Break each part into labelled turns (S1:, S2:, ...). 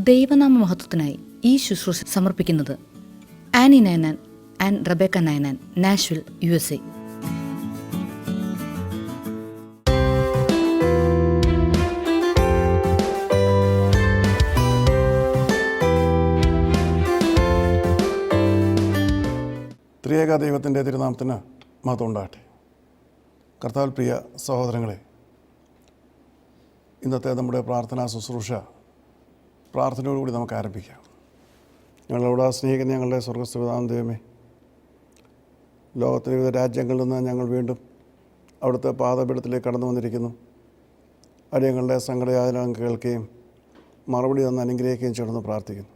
S1: ദൈവനാമ മഹത്വത്തിനായി ഈ ശുശ്രൂഷ സമർപ്പിക്കുന്നത് Annie Nainan and Rebecca Nainan, Nashville, USA.
S2: ത്രിയേക ദൈവത്തിൻ്റെ തിരുനാമത്തിന് മഹത്വം ഉണ്ടാകട്ടെ. കർത്താവിൽ പ്രിയ സഹോദരങ്ങളെ, ഇന്നത്തെ നമ്മുടെ പ്രാർത്ഥനാ ശുശ്രൂഷ പ്രാർത്ഥനയോടുകൂടി നമുക്ക് ആരംഭിക്കാം. ഞങ്ങളോട് സ്നേഹിക്കുന്ന ഞങ്ങളുടെ സ്വർഗ്ഗസ്ഥപിതാവാം ദൈവമേ, ലോകത്തിലെ വിവിധ രാജ്യങ്ങളിൽ നിന്ന് ഞങ്ങൾ വീണ്ടും അവിടുത്തെ പാദപീഠത്തിലേക്ക് കടന്നു വന്നിരിക്കുന്നു. അടിയങ്ങളുടെ സങ്കടയാതന കേൾക്കുകയും മറുപടി തന്ന് അനുഗ്രഹിക്കുകയും ചെയ്യണമെന്ന് പ്രാർത്ഥിക്കുന്നു.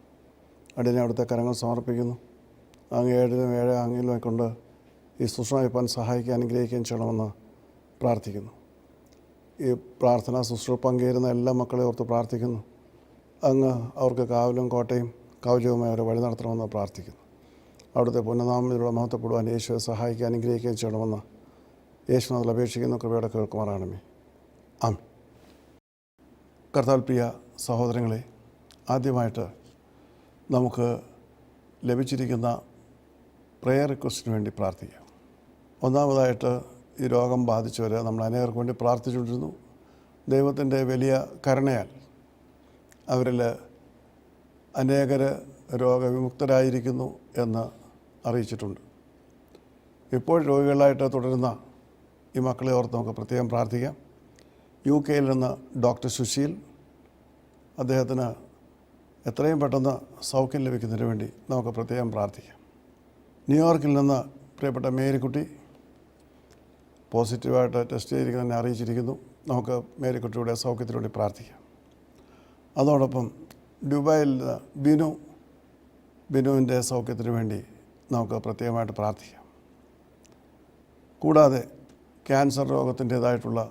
S2: അടിയനെ അവിടുത്തെ കരങ്ങൾ സമർപ്പിക്കുന്നു. അങ്ങ് അങ്ങിലും കൊണ്ട് ഈ ശുശ്രൂഷ വയ്പ്പാൻ സഹായിക്കാൻ അനുഗ്രഹിക്കുകയും ചെയ്യണമെന്ന് പ്രാർത്ഥിക്കുന്നു. ഈ പ്രാർത്ഥനാ ശുശ്രൂഷ പങ്കുചേരുന്ന എല്ലാ മക്കളെ ഓർത്ത് പ്രാർത്ഥിക്കുന്നു. അങ്ങ് അവർക്ക് കാവലും കോട്ടയും കവചവുമായി അവരെ വഴി നടത്തണമെന്ന് പ്രാർത്ഥിക്കുന്നു. അവിടുത്തെ പുണ്യനാമത്തിലൂടെ മഹത്വപ്പെടുവാൻ യേശുവെ സഹായിക്കാൻ അനുഗ്രഹിക്കുകയും ചെയ്യണമെന്ന് യേശുവിനതിൽ അപേക്ഷിക്കുന്ന കൃപയോടെ കേൾക്കുമാറാണമേ. ആമേൻ. കർത്താവിൽ പ്രിയ സഹോദരങ്ങളെ, ആദ്യമായിട്ട് നമുക്ക് ലഭിച്ചിരിക്കുന്ന പ്രെയർ റിക്വസ്റ്റിന് വേണ്ടി പ്രാർത്ഥിക്കാം. ഒന്നാമതായിട്ട്, ഈ രോഗം ബാധിച്ചവർ നമ്മൾ അനേകർക്ക് വേണ്ടി പ്രാർത്ഥിച്ചുകൊണ്ടിരുന്നു. ദൈവത്തിൻ്റെ വലിയ കരുണയാൽ അവരിൽ അനേകർ രോഗവിമുക്തരായിരിക്കുന്നു എന്ന് അറിയിച്ചിട്ടുണ്ട്. ഇപ്പോൾ രോഗികളായിട്ട് തുടരുന്ന ഈ മക്കളെ ഓർത്ത് നമുക്ക് പ്രത്യേകം പ്രാർത്ഥിക്കാം. UK നിന്ന് ഡോക്ടർ സുശീൽ, അദ്ദേഹത്തിന് എത്രയും പെട്ടെന്ന് സൗഖ്യം ലഭിക്കുന്നതിന് വേണ്ടി നമുക്ക് പ്രത്യേകം പ്രാർത്ഥിക്കാം. ന്യൂയോർക്കിൽ നിന്ന് പ്രിയപ്പെട്ട മേരിക്കുട്ടി പോസിറ്റീവായിട്ട് ടെസ്റ്റ് ചെയ്തിരിക്കുന്നതിനെ അറിയിച്ചിരിക്കുന്നു. നമുക്ക് മേരിക്കുട്ടിയുടെ സൗഖ്യത്തിനു വേണ്ടി പ്രാർത്ഥിക്കാം. അതോടൊപ്പം ദുബായിൽ നിന്ന് ബിനുവിൻ്റെ സൗഖ്യത്തിനു വേണ്ടി നമുക്ക് പ്രത്യേകമായിട്ട് പ്രാർത്ഥിക്കാം. കൂടാതെ ക്യാൻസർ രോഗത്തിൻ്റേതായിട്ടുള്ള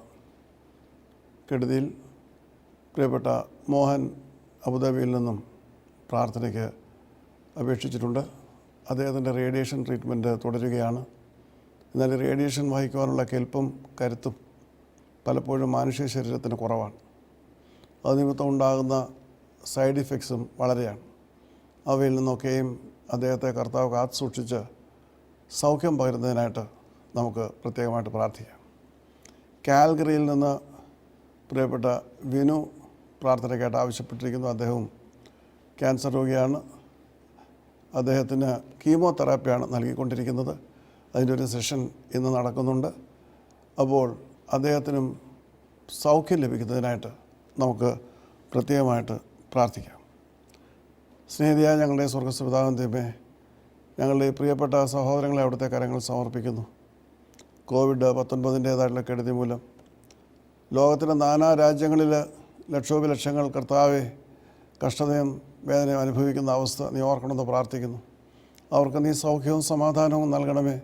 S2: കെടുതിയിൽ പ്രിയപ്പെട്ട മോഹൻ അബുദാബിയിൽ നിന്നും പ്രാർത്ഥനയ്ക്ക് അപേക്ഷിച്ചിട്ടുണ്ട്. അദ്ദേഹത്തിൻ്റെ റേഡിയേഷൻ ട്രീറ്റ്മെൻറ്റ് തുടരുകയാണ്. എന്നാൽ റേഡിയേഷൻ വഹിക്കുവാനുള്ള കെൽപ്പും കരുത്തും പലപ്പോഴും മാനുഷിക ശരീരത്തിന് കുറവാണ്. അത് നിമിത്തം ഉണ്ടാകുന്ന സൈഡ് ഇഫക്ട്സും വളരെയാണ്. അവയിൽ നിന്നൊക്കെയും അദ്ദേഹത്തെ കർത്താവ് കാത്തു സൂക്ഷിച്ച് സൗഖ്യം പകരുന്നതിനായിട്ട് നമുക്ക് പ്രത്യേകമായിട്ട് പ്രാർത്ഥിക്കാം. കാൽഗറിയിൽ നിന്ന് പ്രിയപ്പെട്ട വിനു പ്രാർത്ഥനയ്ക്കായിട്ട് ആവശ്യപ്പെട്ടിരിക്കുന്നു. അദ്ദേഹവും ക്യാൻസർ രോഗിയാണ്. അദ്ദേഹത്തിന് കീമോതെറാപ്പിയാണ് നൽകിക്കൊണ്ടിരിക്കുന്നത്. അതിൻ്റെ ഒരു സെഷൻ ഇന്ന് നടക്കുന്നുണ്ട്. അപ്പോൾ അദ്ദേഹത്തിനും സൗഖ്യം ലഭിക്കുന്നതിനായിട്ട് നമുക്ക് പ്രത്യേകമായിട്ട് പ്രാർത്ഥിക്കാം. സ്നേഹിതയായ ഞങ്ങളുടെ സ്വർഗ്ഗസ്ഥപിതാവാം ദൈവമേ, ഞങ്ങളുടെ പ്രിയപ്പെട്ട സഹോദരങ്ങളെ അവിടുത്തെ കരങ്ങൾ സമർപ്പിക്കുന്നു. COVID-19 കെടുതി മൂലം ലോകത്തിൻ്റെ നാനാ രാജ്യങ്ങളിൽ ലക്ഷോപലക്ഷങ്ങൾ കർത്താവെ കഷ്ടതയും വേദനയും അനുഭവിക്കുന്ന അവസ്ഥ നീ ഓർക്കണമെന്ന് പ്രാർത്ഥിക്കുന്നു. അവർക്ക് നീ സൗഖ്യവും സമാധാനവും നൽകണമേ.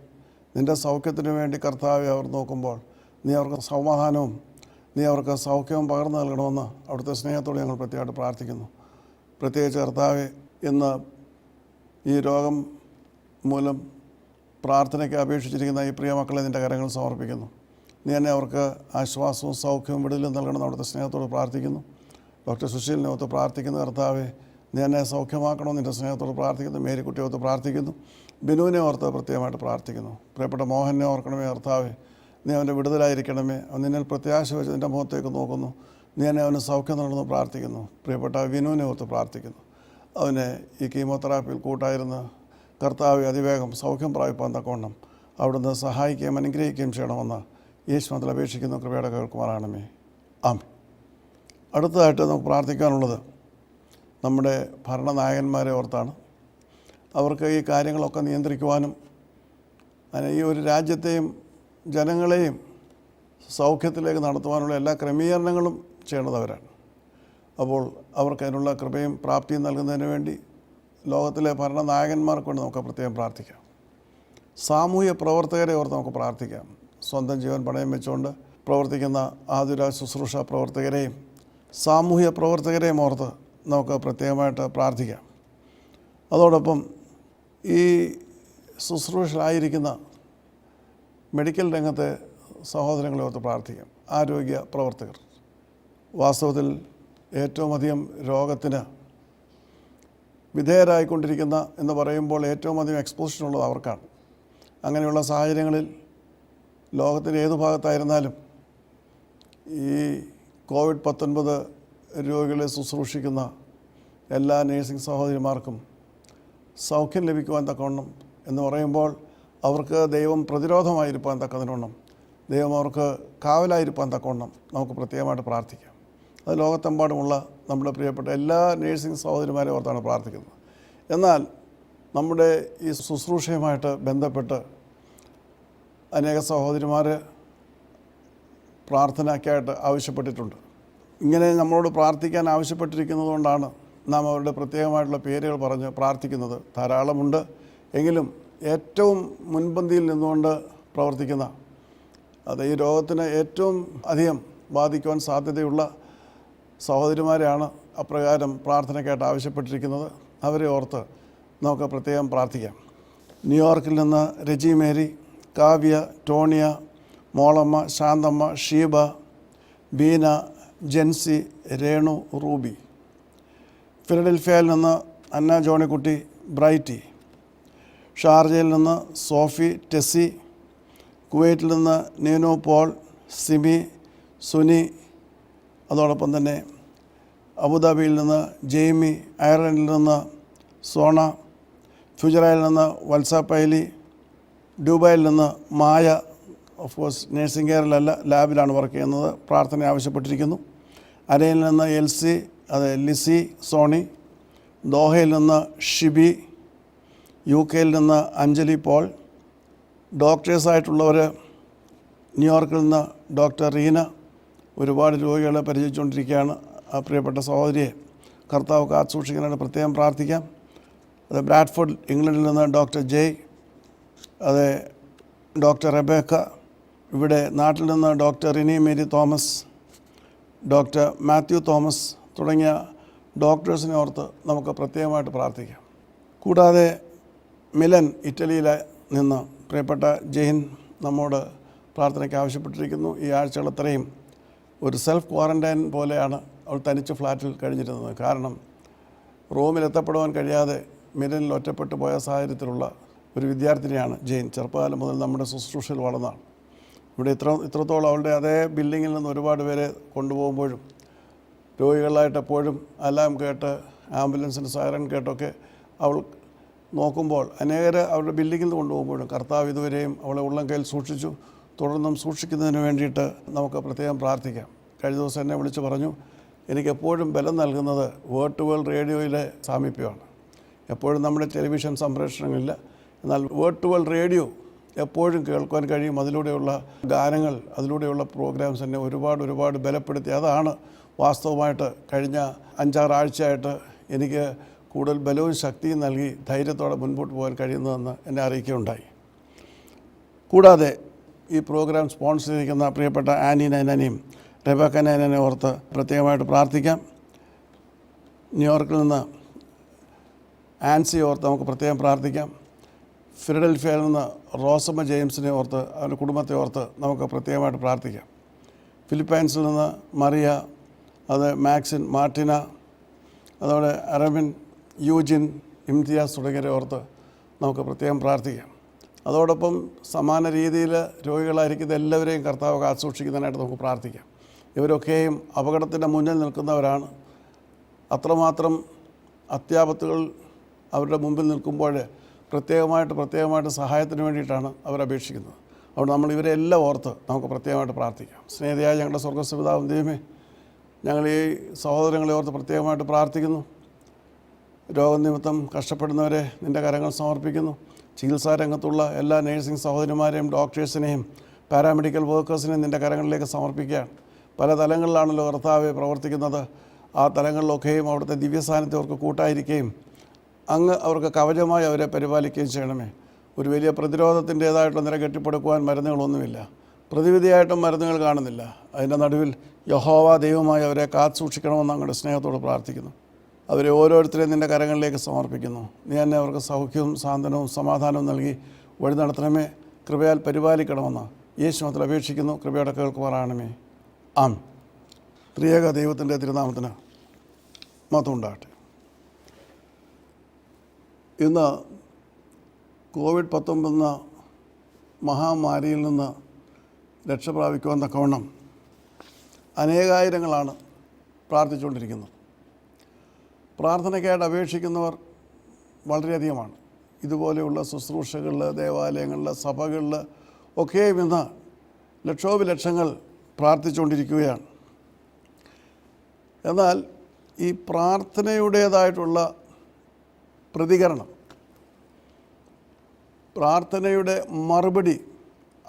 S2: നിൻ്റെ സൗഖ്യത്തിന് വേണ്ടി കർത്താവെ അവർ നോക്കുമ്പോൾ നീ അവർക്ക് സമാധാനവും നീ അവർക്ക് സൗഖ്യവും പകർന്നു നൽകണമെന്ന് അവിടുത്തെ സ്നേഹത്തോട് ഞങ്ങൾ പ്രത്യേകമായിട്ട് പ്രാർത്ഥിക്കുന്നു. പ്രത്യേകിച്ച് കർത്താവെ, ഇന്ന് ഈ രോഗം മൂലം പ്രാർത്ഥനയ്ക്ക് അപേക്ഷിച്ചിരിക്കുന്ന ഈ പ്രിയ മക്കളെ നിൻ്റെ കരങ്ങൾ സമർപ്പിക്കുന്നു. നീ തന്നെ അവർക്ക് ആശ്വാസവും സൗഖ്യവും വിടുതലും നൽകണമെന്ന് അവിടുത്തെ സ്നേഹത്തോട് പ്രാർത്ഥിക്കുന്നു. ഡോക്ടർ സുശീലിനെ ഓർത്ത് പ്രാർത്ഥിക്കുന്ന കർത്താവെ, നീ എന്നെ സൗഖ്യമാക്കണമെന്ന് നിൻ്റെ സ്നേഹത്തോട് പ്രാർത്ഥിക്കുന്നു. മേരിക്കുട്ടിയെ ഓർത്ത് പ്രാർത്ഥിക്കുന്നു. ബിനുവിനെ ഓർത്ത് പ്രത്യേകമായിട്ട് പ്രാർത്ഥിക്കുന്നു. പ്രിയപ്പെട്ട മോഹനെ ഓർക്കണമേ കർത്താവെ, നീ അവൻ്റെ വിടുതലായിരിക്കണമേ. അവൻ നിന്നിൽ പ്രത്യാശ വെച്ച് നിൻ്റെ മുഖത്തേക്ക് നോക്കുന്നു. നീ എന്നെ അവന് സൗഖ്യം നൽകണമെന്ന് പ്രാർത്ഥിക്കുന്നു. പ്രിയപ്പെട്ട വിനുവിനെ ഓർത്ത് പ്രാർത്ഥിക്കുന്നു. അവനെ ഈ കീമോതെറാപ്പിയിൽ കൂട്ടായിരുന്ന് കർത്താവെ അതിവേഗം സൗഖ്യം പ്രാപിപ്പാൻ തക്കവണ്ണം അവിടുന്ന് സഹായിക്കുകയും അനുഗ്രഹിക്കുകയും ചെയ്യണമെന്ന് യേശുവിൽ അപേക്ഷിക്കുന്നു. കൃപയുടെ കേൾക്കുമാറാണമേ. ആമേൻ. അടുത്തതായിട്ട് നമുക്ക് പ്രാർത്ഥിക്കാനുള്ളത് നമ്മുടെ ഭരണനായകന്മാരെ ഓർത്താണ്. അവർക്ക് ഈ കാര്യങ്ങളൊക്കെ നിയന്ത്രിക്കുവാനും ഈ ഒരു രാജ്യത്തെയും ജനങ്ങളെയും സൗഖ്യത്തിലേക്ക് നടത്തുവാനുള്ള എല്ലാ ക്രമീകരണങ്ങളും ചെയ്യേണ്ടതവരാണ്. അപ്പോൾ അവർക്ക് അതിനുള്ള കൃപയും പ്രാപ്തിയും നൽകുന്നതിന് വേണ്ടി ലോകത്തിലെ ഭരണനായകന്മാർക്ക് വേണ്ടി നമുക്ക് പ്രത്യേകം പ്രാർത്ഥിക്കാം. സാമൂഹ്യ പ്രവർത്തകരെ ഓർത്ത് നമുക്ക് പ്രാർത്ഥിക്കാം. സ്വന്തം ജീവൻ പണയം വെച്ചുകൊണ്ട് പ്രവർത്തിക്കുന്ന ആതുര ശുശ്രൂഷ പ്രവർത്തകരെയും സാമൂഹ്യ പ്രവർത്തകരെയും ഓർത്ത് നമുക്ക് പ്രത്യേകമായിട്ട് പ്രാർത്ഥിക്കാം. അതോടൊപ്പം ഈ ശുശ്രൂഷയിലായിരിക്കുന്ന മെഡിക്കൽ രംഗത്തെ സഹോദരങ്ങളെ ഓർത്ത് പ്രാർത്ഥിക്കാം. ആരോഗ്യ പ്രവർത്തകർ വാസ്തവത്തിൽ ഏറ്റവും അധികം രോഗത്തിന് വിധേയരായിക്കൊണ്ടിരിക്കുന്ന എന്ന് പറയുമ്പോൾ ഏറ്റവും അധികം എക്സ്പോസിഷൻ ഉള്ളത് അവർക്കാണ്. അങ്ങനെയുള്ള സാഹചര്യങ്ങളിൽ ലോകത്തിൻ്റെ ഏതു ഭാഗത്തായിരുന്നാലും ഈ COVID-19 രോഗികളെ ശുശ്രൂഷിക്കുന്ന എല്ലാ നേഴ്സിംഗ് സഹോദരിമാർക്കും സൗഖ്യം ലഭിക്കുവാൻ തക്കവണ്ണം എന്ന് പറയുമ്പോൾ അവർക്ക് ദൈവം പ്രതിരോധമായിരിക്കാൻ തക്കവണ്ണം, ദൈവം അവർക്ക് കാവലായിരിക്കാൻ തക്കവണ്ണം നമുക്ക് പ്രത്യേകമായിട്ട് പ്രാർത്ഥിക്കാം. അത് ലോകത്തെമ്പാടുമുള്ള നമ്മുടെ പ്രിയപ്പെട്ട എല്ലാ നേഴ്സിംഗ് സഹോദരിമാരെ ഓർത്താണ് പ്രാർത്ഥിക്കുന്നത്. എന്നാൽ നമ്മുടെ ഈ ശുശ്രൂഷയുമായിട്ട് ബന്ധപ്പെട്ട് അനേക സഹോദരിമാർ പ്രാർത്ഥനയ്ക്കായിട്ട് ആവശ്യപ്പെട്ടിട്ടുണ്ട്. ഇങ്ങനെ നമ്മളോട് പ്രാർത്ഥിക്കാൻ ആവശ്യപ്പെട്ടിരിക്കുന്നത് കൊണ്ടാണ് നാം അവരുടെ പ്രത്യേകമായിട്ടുള്ള പേരുകൾ പറഞ്ഞ് പ്രാർത്ഥിക്കുന്നത്. ധാരാളമുണ്ട്. എങ്കിലും ഏറ്റവും മുൻപന്തിയിൽ നിന്നുകൊണ്ട് പ്രവർത്തിക്കുന്ന, അത് ഈ രോഗത്തിന് ഏറ്റവും അധികം ബാധിക്കുവാൻ സാധ്യതയുള്ള സഹോദരിമാരെയാണ് അപ്രകാരം പ്രാർത്ഥനയ്ക്കായിട്ട് ആവശ്യപ്പെട്ടിരിക്കുന്നത്. അവരെ ഓർത്ത് നമുക്ക് പ്രത്യേകം പ്രാർത്ഥിക്കാം. ന്യൂയോർക്കിൽ നിന്ന് രജി മേരി, കാവ്യ, ടോണിയ, മോളമ്മ, ശാന്തമ്മ, ഷീബ, ബീന, ജെൻസി, രേണു, റൂബി. ഫിലഡൽഫിയയിൽ നിന്ന് അന്ന ജോണിക്കുട്ടി, ബ്രൈറ്റി. ഷാർജയിൽ നിന്ന് സോഫി, ടെസി. കുവൈറ്റിൽ നിന്ന് നീനു പോൾ, സിമി, സുനി. അതോടൊപ്പം തന്നെ അബുദാബിയിൽ നിന്ന് ജെയ്മി, അയർലൻഡിൽ നിന്ന് സോണ, ഫുജറയിൽ നിന്ന് വത്സ പൈലി, ദുബായിൽ നിന്ന് മായ. ഓഫ് കോഴ്സ് നേഴ്സിംഗ് കെയറിലല്ല, ലാബിലാണ് വർക്ക് ചെയ്യുന്നത്. പ്രാർത്ഥന ആവശ്യപ്പെട്ടിരിക്കുന്നു. അരയിൽ നിന്ന് എൽസി, ലിസി, സോണി. ദോഹയിൽ നിന്ന് ഷിബി. UK നിന്ന് അഞ്ജലി പോൾ. ഡോക്ടേഴ്സായിട്ടുള്ളവർ ന്യൂയോർക്കിൽ നിന്ന് ഡോക്ടർ റീന. ഒരുപാട് രോഗികളെ പരിചരിച്ചുകൊണ്ടിരിക്കുകയാണ്. ആ പ്രിയപ്പെട്ട സഹോദരിയെ കർത്താവ് കാത്ത് സൂക്ഷിക്കാനായിട്ട് പ്രത്യേകം പ്രാർത്ഥിക്കാം. അത് ബ്രാഡ്ഫോർഡ് ഇംഗ്ലണ്ടിൽ നിന്ന് ഡോക്ടർ ജെയ്, ഡോക്ടർ റെബേക്ക. ഇവിടെ നാട്ടിൽ നിന്ന് doctor Rini Mary Thomas, doctor Mathew Thomas തുടങ്ങിയ ഡോക്ടേഴ്സിനെ ഓർത്ത് നമുക്ക് പ്രത്യേകമായിട്ട് പ്രാർത്ഥിക്കാം. കൂടാതെ മിലൻ, ഇറ്റലിയിലെ നിന്ന് പ്രിയപ്പെട്ട ജെയിൻ നമ്മോട് പ്രാർത്ഥനയ്ക്ക് ആവശ്യപ്പെട്ടിരിക്കുന്നു. ഈ ആഴ്ചകളത്രയും ഒരു സെൽഫ് ക്വാറൻറ്റൈൻ പോലെയാണ് അവൾ തനിച്ച് ഫ്ലാറ്റിൽ കഴിഞ്ഞിരുന്നത്. കാരണം റൂമിലെത്തപ്പെടുവാൻ കഴിയാതെ മിലനിൽ ഒറ്റപ്പെട്ടു പോയ സാഹചര്യത്തിലുള്ള ഒരു വിദ്യാർത്ഥിനിയാണ് ജെയിൻ. ചെറുപ്പകാലം മുതൽ നമ്മുടെ ശുശ്രൂഷയിൽ വളർന്നതാണ്. ഇവിടെ ഇത്രത്തോളം അവളുടെ അതേ ബിൽഡിങ്ങിൽ നിന്ന് ഒരുപാട് പേരെ കൊണ്ടുപോകുമ്പോഴും രോഗികളായിട്ട് എപ്പോഴും അലാം കേട്ട് ആംബുലൻസിൻ്റെ സൈറൻ കേട്ടൊക്കെ അവൾ നോക്കുമ്പോൾ അനേകരെ അവരുടെ ബിൽഡിങ്ങിൽ നിന്ന് കൊണ്ടുപോകുമ്പോഴും കർത്താവ് ഇതുവരെയും അവളെ ഉള്ളം കയ്യിൽ സൂക്ഷിച്ചു. തുടർന്നും സൂക്ഷിക്കുന്നതിന് വേണ്ടിയിട്ട് നമുക്ക് പ്രത്യേകം പ്രാർത്ഥിക്കാം. കഴിഞ്ഞ ദിവസം എന്നെ വിളിച്ച് പറഞ്ഞു, എനിക്കെപ്പോഴും ബലം നൽകുന്നത് വേർഡ് ടു വേൾഡ് റേഡിയോയിലെ സാമീപ്യമാണ്. എപ്പോഴും നമ്മുടെ ടെലിവിഷൻ സംപ്രേഷണങ്ങളില്ല, എന്നാൽ വേർഡ് ടു വേൾഡ് റേഡിയോ എപ്പോഴും കേൾക്കാൻ കഴിയും. അതിലൂടെയുള്ള ഗാനങ്ങൾ, അതിലൂടെയുള്ള പ്രോഗ്രാംസ് എന്നെ ഒരുപാട് ബലപ്പെടുത്തി. അതാണ് വാസ്തവമായിട്ട് കഴിഞ്ഞ 5-6 ആഴ്ചയായിട്ട് എനിക്ക് കൂടുതൽ ബലവും ശക്തിയും നൽകി ധൈര്യത്തോടെ മുൻപോട്ട് പോകാൻ കഴിയുന്നതെന്ന് എന്നെ അറിയിക്കുകയുണ്ടായി. കൂടാതെ ഈ പ്രോഗ്രാം സ്പോൺസർ ചെയ്തിരിക്കുന്ന പ്രിയപ്പെട്ട ആനി നൈനനെയും റെബേക്ക നൈനനെ ഓർത്ത് പ്രത്യേകമായിട്ട് പ്രാർത്ഥിക്കാം. ന്യൂയോർക്കിൽ നിന്ന് ആൻസി ഓർത്ത് നമുക്ക് പ്രത്യേകം പ്രാർത്ഥിക്കാം. ഫിലഡൽഫിയയിൽ നിന്ന് റോസമ്മ ജെയിംസിനെ ഓർത്ത് അവരുടെ കുടുംബത്തെ ഓർത്ത് നമുക്ക് പ്രത്യേകമായിട്ട് പ്രാർത്ഥിക്കാം. ഫിലിപ്പൈൻസിൽ നിന്ന് മറിയ, മാക്സിൻ, മാർട്ടിന, അതോടെ അറബിൻ, യൂജിൻ, ഇംതിയാസ് തുടങ്ങിയവരെ ഓർത്ത് നമുക്ക് പ്രത്യേകം പ്രാർത്ഥിക്കാം. അതോടൊപ്പം സമാന രീതിയിൽ രോഗികളായിരിക്കുന്ന എല്ലാവരെയും കർത്താവ് കാത്ത് സൂക്ഷിക്കുന്നതിനായിട്ട് നമുക്ക് പ്രാർത്ഥിക്കാം. ഇവരൊക്കെയും അപകടത്തിൻ്റെ മുന്നിൽ നിൽക്കുന്നവരാണ്. അത്രമാത്രം അത്യാപത്തുകൾ അവരുടെ മുമ്പിൽ നിൽക്കുമ്പോൾ പ്രത്യേകമായിട്ട് സഹായത്തിന് വേണ്ടിയിട്ടാണ് അവരപേക്ഷിക്കുന്നത്. അതുകൊണ്ട് നമ്മൾ ഇവരെ എല്ലാം ഓർത്ത് നമുക്ക് പ്രത്യേകമായിട്ട് പ്രാർത്ഥിക്കാം. സ്നേഹിതയായ ഞങ്ങളുടെ സ്വർഗ്ഗസ്ഥപിതാവും ദൈവമേ, ഞങ്ങൾ ഈ സഹോദരങ്ങളെ ഓർത്ത് പ്രത്യേകമായിട്ട് പ്രാർത്ഥിക്കുന്നു. രോഗനിമിത്തം കഷ്ടപ്പെടുന്നവരെ നിൻ്റെ കരങ്ങൾ സമർപ്പിക്കുന്നു. ചികിത്സാ രംഗത്തുള്ള എല്ലാ നേഴ്സിംഗ് സഹോദരിമാരെയും ഡോക്ടേഴ്സിനെയും പാരാമെഡിക്കൽ വർക്കേഴ്സിനെയും നിൻ്റെ കരങ്ങളിലേക്ക് സമർപ്പിക്കുകയാണ്. പല തലങ്ങളിലാണല്ലോ കർത്താവെ പ്രവർത്തിക്കുന്നത്. ആ തലങ്ങളിലൊക്കെയും അവിടുത്തെ ദിവ്യസാന്നിധ്യം അവർക്ക് കൂട്ടായിരിക്കുകയും അങ്ങ് അവർക്ക് കവചമായി അവരെ പരിപാലിക്കുകയും ചെയ്യണമേ. ഒരു വലിയ പ്രതിരോധത്തിൻ്റേതായിട്ടുള്ള നില കെട്ടിപ്പടുക്കുവാൻ മരുന്നുകളൊന്നുമില്ല, പ്രതിവിധിയായിട്ടും മരുന്നുകൾ കാണുന്നില്ല. അതിൻ്റെ നടുവിൽ യഹോവ ദൈവമായി അവരെ കാത്ത് സൂക്ഷിക്കണമെന്ന് അങ്ങയുടെ സ്നേഹത്തോട് പ്രാർത്ഥിക്കുന്നു. അവരെ ഓരോരുത്തരെയും നിൻ്റെ കരങ്ങളിലേക്ക് സമർപ്പിക്കുന്നു. നീ തന്നെ അവർക്ക് സൗഖ്യവും സാന്ത്വനവും സമാധാനവും നൽകി വഴി നടത്തണമേ. കൃപയാൽ പരിപാലിക്കണമെന്ന് യേശുനാമത്തിൽ അപേക്ഷിക്കുന്നു. കൃപയോടെ കേൾക്കുമാറാണമേ. ആം. ത്രിയേക ദൈവത്തിൻ്റെ തിരുനാമത്തിന് മഹത്വം ഉണ്ടാകട്ടെ. ഇന്ന് COVID-19 മഹാമാരിയിൽ നിന്ന് രക്ഷപ്രാപിക്കുവാൻ തക്കവണ്ണം അനേകായിരങ്ങളാണ് പ്രാർത്ഥിച്ചുകൊണ്ടിരിക്കുന്നത്. പ്രാർത്ഥനയ്ക്കായിട്ട് അപേക്ഷിക്കുന്നവർ വളരെയധികമാണ്. ഇതുപോലെയുള്ള ശുശ്രൂഷകളിൽ, ദേവാലയങ്ങളിൽ, സഭകളിൽ ഒക്കെയും ഇന്ന് ലക്ഷോപലക്ഷങ്ങൾ പ്രാർത്ഥിച്ചുകൊണ്ടിരിക്കുകയാണ്. എന്നാൽ ഈ പ്രാർത്ഥനയുടേതായിട്ടുള്ള പ്രതികരണം, പ്രാർത്ഥനയുടെ മറുപടി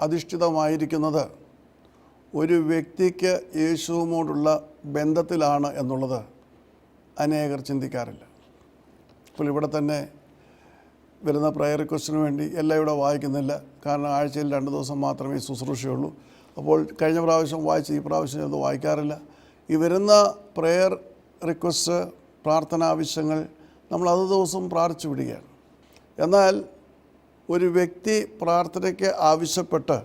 S2: അധിഷ്ഠിതമായിരിക്കുന്നത് ഒരു വ്യക്തിക്ക് യേശുവുമോടുള്ള ബന്ധത്തിലാണ് എന്നുള്ളത് അനേകർ ചിന്തിക്കാറില്ല. അപ്പോൾ ഇവിടെ തന്നെ വരുന്ന പ്രയർ റിക്വസ്റ്റിന് വേണ്ടി എല്ലാം ഇവിടെ വായിക്കുന്നില്ല. കാരണം ആഴ്ചയിൽ 2 ദിവസം മാത്രമേ ശുശ്രൂഷയുള്ളൂ. അപ്പോൾ കഴിഞ്ഞ പ്രാവശ്യം വായിച്ച് ഈ പ്രാവശ്യം അത് വായിക്കാറില്ല. ഈ വരുന്ന പ്രയർ റിക്വസ്റ്റ്, പ്രാർത്ഥനാവശ്യങ്ങൾ നമ്മൾ അത് ദിവസം പ്രാർത്ഥിച്ചു വിടുകയാണ്. എന്നാൽ ഒരു വ്യക്തി പ്രാർത്ഥനയ്ക്ക് ആവശ്യപ്പെട്ട്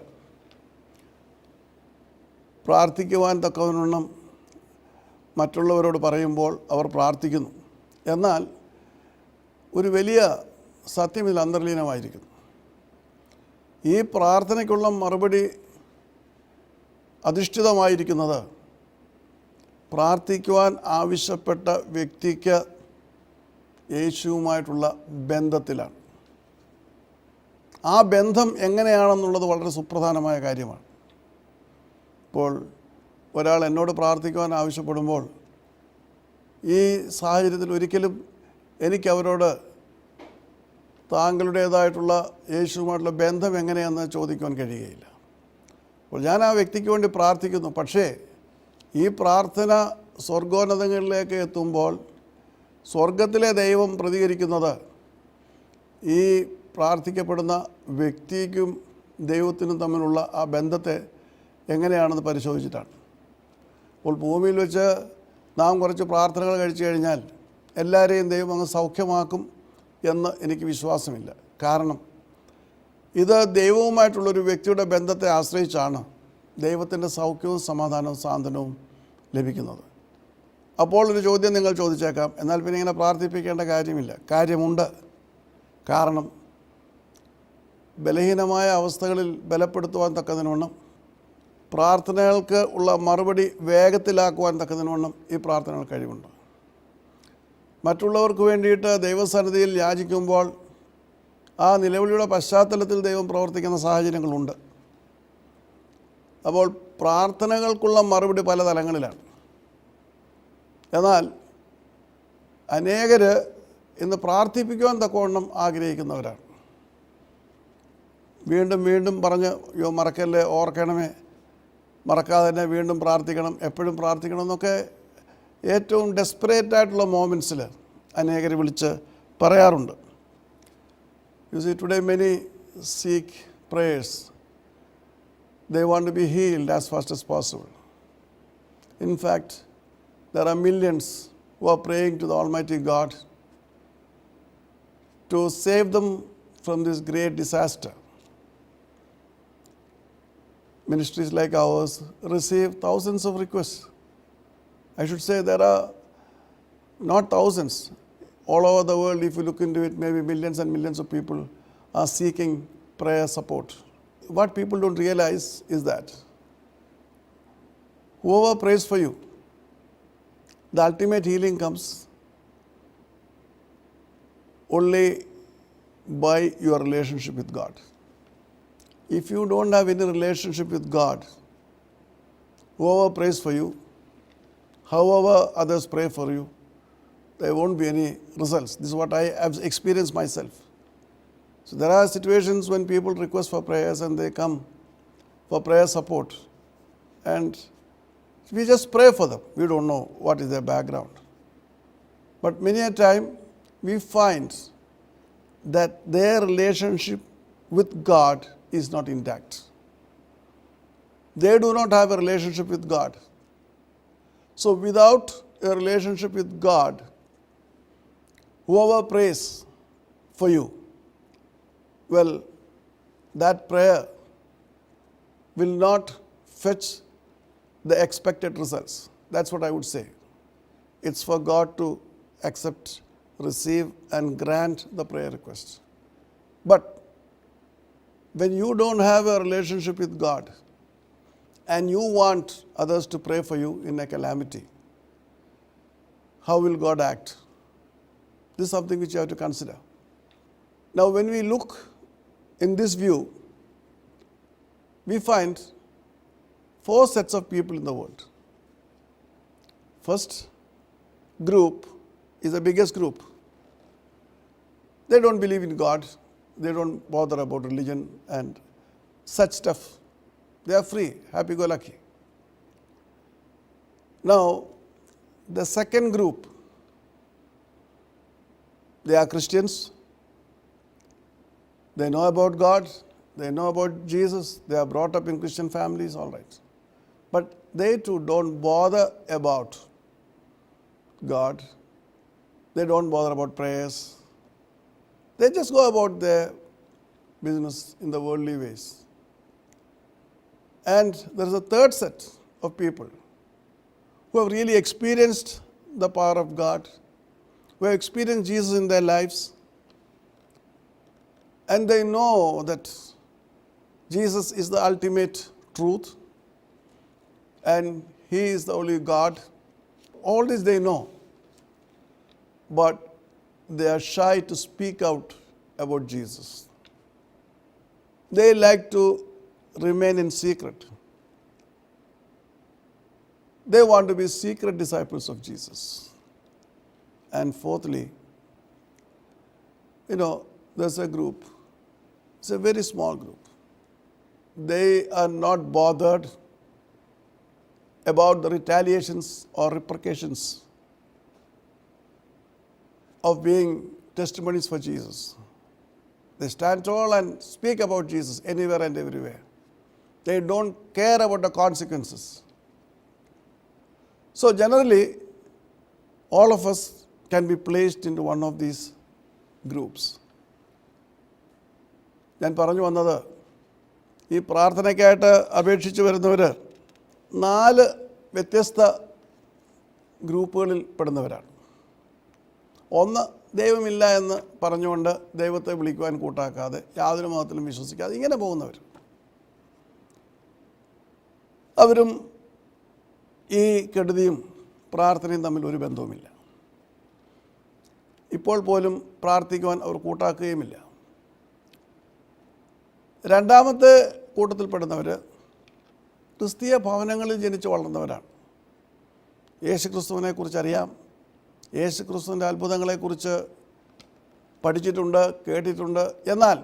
S2: പ്രാർത്ഥിക്കുവാൻ തക്കവണ്ണം മറ്റുള്ളവരോട് പറയുമ്പോൾ അവർ പ്രാർത്ഥിക്കുന്നു. എന്നാൽ ഒരു വലിയ സത്യം ഇതിൽ അന്തർലീനമായിരിക്കുന്നു. ഈ പ്രാർത്ഥനയ്ക്കുള്ള മറുപടി അധിഷ്ഠിതമായിരിക്കുന്നത് പ്രാർത്ഥിക്കുവാൻ ആവശ്യപ്പെട്ട വ്യക്തിക്ക് യേശുവുമായിട്ടുള്ള ബന്ധത്തിലാണ്. ആ ബന്ധം എങ്ങനെയാണെന്നുള്ളത് വളരെ സുപ്രധാനമായ കാര്യമാണ്. ഇപ്പോൾ ഒരാൾ എന്നോട് പ്രാർത്ഥിക്കുവാൻ ആവശ്യപ്പെടുമ്പോൾ ഈ സാഹചര്യത്തിൽ ഒരിക്കലും എനിക്കവരോട് താങ്കളുടേതായിട്ടുള്ള യേശുവുമായിട്ടുള്ള ബന്ധം എങ്ങനെയാണെന്ന് ചോദിക്കുവാൻ കഴിയുകയില്ല. അപ്പോൾ ഞാൻ ആ വ്യക്തിക്ക് വേണ്ടി പ്രാർത്ഥിക്കുന്നു. പക്ഷേ ഈ പ്രാർത്ഥന സ്വർഗോന്നതങ്ങളിലേക്ക് എത്തുമ്പോൾ സ്വർഗത്തിലെ ദൈവം പ്രതികരിക്കുന്നത് ഈ പ്രാർത്ഥിക്കപ്പെടുന്ന വ്യക്തിക്കും ദൈവത്തിനും തമ്മിലുള്ള ആ ബന്ധത്തെ എങ്ങനെയാണെന്ന് പരിശോധിച്ചിട്ടാണ്. അപ്പോൾ ഭൂമിയിൽ വെച്ച് നാം കുറച്ച് പ്രാർത്ഥനകൾ കഴിച്ചു കഴിഞ്ഞാൽ എല്ലാവരെയും ദൈവം അങ്ങ് സൗഖ്യമാക്കും എന്ന് എനിക്ക് വിശ്വാസമില്ല. കാരണം ഇത് ദൈവവുമായിട്ടുള്ളൊരു വ്യക്തിയുടെ ബന്ധത്തെ ആശ്രയിച്ചാണ് ദൈവത്തിൻ്റെ സൗഖ്യവും സമാധാനവും സാന്ത്വനവും ലഭിക്കുന്നത്. അപ്പോൾ ഒരു ചോദ്യം നിങ്ങൾ ചോദിച്ചേക്കാം, എന്നാൽ പിന്നെ ഇങ്ങനെ പ്രാർത്ഥിപ്പിക്കേണ്ട കാര്യമില്ല. കാര്യമുണ്ട്. കാരണം ബലഹീനമായ അവസ്ഥകളിൽ ബലപ്പെടുത്തുവാൻ തക്കതിനവണ്ണം, പ്രാർത്ഥനകൾക്ക് ഉള്ള മറുപടി വേഗത്തിലാക്കുവാൻ തക്കതിനവണ്ണം ഈ പ്രാർത്ഥനകൾ കഴിവുണ്ട്. മറ്റുള്ളവർക്ക് വേണ്ടിയിട്ട് ദൈവസന്നിധിയിൽ യാചിക്കുമ്പോൾ ആ നിലവിളിയുടെ പശ്ചാത്തലത്തിൽ ദൈവം പ്രവർത്തിക്കുന്ന സാഹചര്യങ്ങളുണ്ട്. അപ്പോൾ പ്രാർത്ഥനകൾക്കുള്ള മറുപടി പല തലങ്ങളിലാണ്. എന്നാൽ അനേകർ ഇന്ന് പ്രാർത്ഥിപ്പിക്കുവാൻ തക്കവണ്ണം ആഗ്രഹിക്കുന്നവരാണ്. വീണ്ടും വീണ്ടും പറഞ്ഞ് മറക്കല്ലേ, ഓർക്കണമേ, മറക്കാതെ തന്നെ വീണ്ടും പ്രാർത്ഥിക്കണം, എപ്പോഴും പ്രാർത്ഥിക്കണം എന്നൊക്കെ ഏറ്റവും ഡെസ്പറേറ്റായിട്ടുള്ള മോമെൻറ്റ്സിൽ അനേകർ വിളിച്ച് പറയാറുണ്ട്. You see today many seek prayers. They want to be healed as fast as possible. In fact, there are millions who are praying to the Almighty God to save them from this great disaster. Ministries like ours receive thousands of requests. I should say there are not thousands. All over the world, if you look into it, maybe millions and millions of people are seeking prayer support. What people don't realize is that whoever prays for you, the ultimate healing comes only by your relationship with God. If you don't have any relationship with God, whoever prays for you, however others pray for you, there won't be any results. This is what I have experienced myself. So there are situations when people request for prayers and they come for prayer support, and we just pray for them. We don't know what is their background. But many a time we find that their relationship with God is not intact. They do not have a relationship with God. So without a relationship with God, whoever prays for you, well, that prayer will not fetch the expected results. That's what I would say. It's for God to accept receive and grant the prayer request. But when you don't have a relationship with God and you want others to pray for you in a calamity, how will God act? This is something which you have to consider. Now, when we look in this view, we find 4 sets of people in the world. First group is the biggest group. They don't believe in God. They don't bother about religion and such stuff. They are free, happy-go-lucky. Now, the second group, they are Christians. They know about God. They know about Jesus. They are brought up in Christian families, all right. But they too don't bother about God. They don't bother about prayers. They just go about their business in the worldly ways. And there is a third set of people who have really experienced the power of God, who have experienced Jesus in their lives, and they know that Jesus is the ultimate truth and He is the only God. All this they know, but they are shy to speak out about Jesus. They like to remain in secret. They want to be secret disciples of Jesus. And fourthly, there's a group. It's a very small group. They are not bothered about the retaliations or repercussions of being testimonies for Jesus. They stand tall and speak about Jesus anywhere and everywhere. They don't care about the consequences. So generally, all of us can be placed into one of these groups. ഞാൻ പറഞ്ഞു വന്നത്, ഈ പ്രാർത്ഥനയ്ക്കായിട്ട് അപേക്ഷിച്ച് വരുന്നവർ 4 വ്യത്യസ്ത ഗ്രൂപ്പുകളിൽ പെടുന്നവരാണ്. ഒന്ന്, ദൈവമില്ല എന്ന് പറഞ്ഞുകൊണ്ട് ദൈവത്തെ വിളിക്കുവാൻ കൂട്ടാക്കാതെ യാതൊരു മതത്തിലും വിശ്വസിക്കാതെ ഇങ്ങനെ പോകുന്നവർ. അവരും ഈ കെടുതിയും പ്രാർത്ഥനയും തമ്മിൽ ഒരു ബന്ധവുമില്ല. ഇപ്പോൾ പോലും പ്രാർത്ഥിക്കുവാൻ അവർ കൂട്ടാക്കുകയുമില്ല. രണ്ടാമത്തെ കൂട്ടത്തിൽപ്പെടുന്നവർ ക്രിസ്തീയ ഭവനങ്ങളിൽ ജനിച്ച് വളർന്നവരാണ്. യേശുക്രിസ്തുവിനെക്കുറിച്ച് അറിയാം, യേശുക്രിസ്തുവിൻ്റെ അത്ഭുതങ്ങളെക്കുറിച്ച് പഠിച്ചിട്ടുണ്ട്, കേട്ടിട്ടുണ്ട്. എന്നാൽ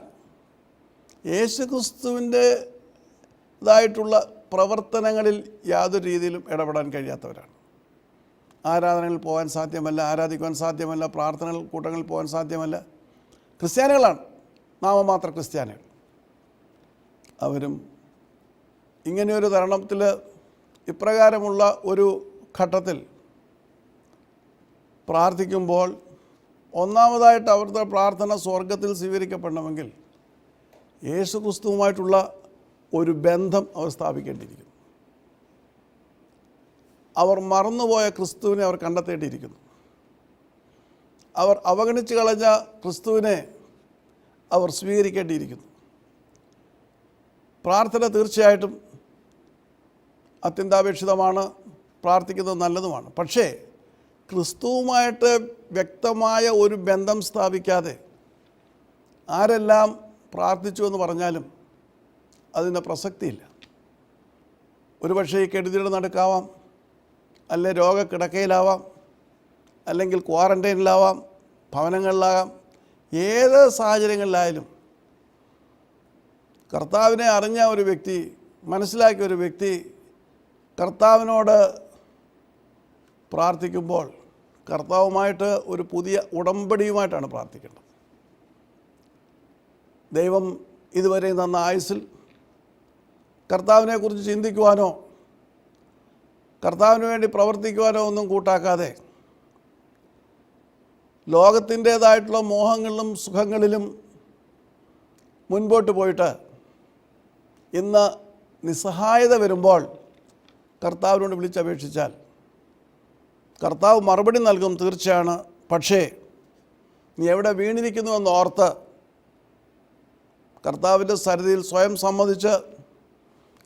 S2: യേശുക്രിസ്തുവിൻ്റേതായിട്ടുള്ള പ്രവർത്തനങ്ങളിൽ യാതൊരു രീതിയിലും ഇടപെടാൻ കഴിയാത്തവരാണ്. ആരാധനകളിൽ പോകാൻ സാധ്യമല്ല, ആരാധിക്കുവാൻ സാധ്യമല്ല, പ്രാർത്ഥന കൂട്ടങ്ങളിൽ പോകാൻ സാധ്യമല്ല. ക്രിസ്ത്യാനികളാണ്, നാമമാത്ര ക്രിസ്ത്യാനികൾ. അവരും ഇങ്ങനെയൊരു തരുണത്തിൽ, ഇപ്രകാരമുള്ള ഒരു ഘട്ടത്തിൽ പ്രാർത്ഥിക്കുമ്പോൾ ഒന്നാമതായിട്ട് അവരുടെ പ്രാർത്ഥന സ്വർഗത്തിൽ സ്വീകരിക്കപ്പെടണമെങ്കിൽ യേശുക്രിസ്തുവുമായിട്ടുള്ള ഒരു ബന്ധം അവർ സ്ഥാപിക്കേണ്ടിയിരിക്കുന്നു. അവർ മറന്നുപോയ ക്രിസ്തുവിനെ അവർ കണ്ടെത്തേണ്ടിയിരിക്കുന്നു. അവർ അവഗണിച്ച് കളഞ്ഞ ക്രിസ്തുവിനെ അവർ സ്വീകരിക്കേണ്ടിയിരിക്കുന്നു. പ്രാർത്ഥന തീർച്ചയായിട്ടും അത്യന്താപേക്ഷിതമാണ്, പ്രാർത്ഥിക്കുന്നത് നല്ലതുമാണ്. പക്ഷേ ക്രിസ്തുവുമായിട്ട് വ്യക്തമായ ഒരു ബന്ധം സ്ഥാപിക്കാതെ ആരെല്ലാം പ്രാർത്ഥിച്ചു എന്ന് പറഞ്ഞാലും അതിന് പ്രസക്തിയില്ല. ഒരുപക്ഷേ ഈ കെടുതിയുടെ നടുക്കാവാം, അല്ലെ രോഗക്കിടക്കയിലാവാം, അല്ലെങ്കിൽ ക്വാറൻറ്റൈനിലാവാം, ഭവനങ്ങളിലാകാം. ഏത് സാഹചര്യങ്ങളിലായാലും കർത്താവിനെ അറിഞ്ഞ ഒരു വ്യക്തി, മനസ്സിലാക്കിയ ഒരു വ്യക്തി കർത്താവിനോട് പ്രാർത്ഥിക്കുമ്പോൾ കർത്താവുമായിട്ട് ഒരു പുതിയ ഉടമ്പടിയുമായിട്ടാണ് പ്രാർത്ഥിക്കേണ്ടത്. ദൈവം ഇതുവരെ തന്ന ആയുസ്സിൽ കർത്താവിനെക്കുറിച്ച് ചിന്തിക്കുവാനോ കർത്താവിന് വേണ്ടി പ്രവർത്തിക്കുവാനോ ഒന്നും കൂട്ടാക്കാതെ ലോകത്തിൻ്റേതായിട്ടുള്ള മോഹങ്ങളിലും സുഖങ്ങളിലും മുൻപോട്ട് പോയിട്ട് ഇന്ന് നിസ്സഹായത വരുമ്പോൾ കർത്താവിനോട് വിളിച്ചപേക്ഷിച്ചാൽ കർത്താവ് മറുപടി നൽകും, തീർച്ചയാണ്. പക്ഷേ നീ എവിടെ വീണിരിക്കുന്നുവെന്ന് ഓർത്ത് കർത്താവിൻ്റെ സന്നിധിയിൽ സ്വയം സമ്മതിച്ച്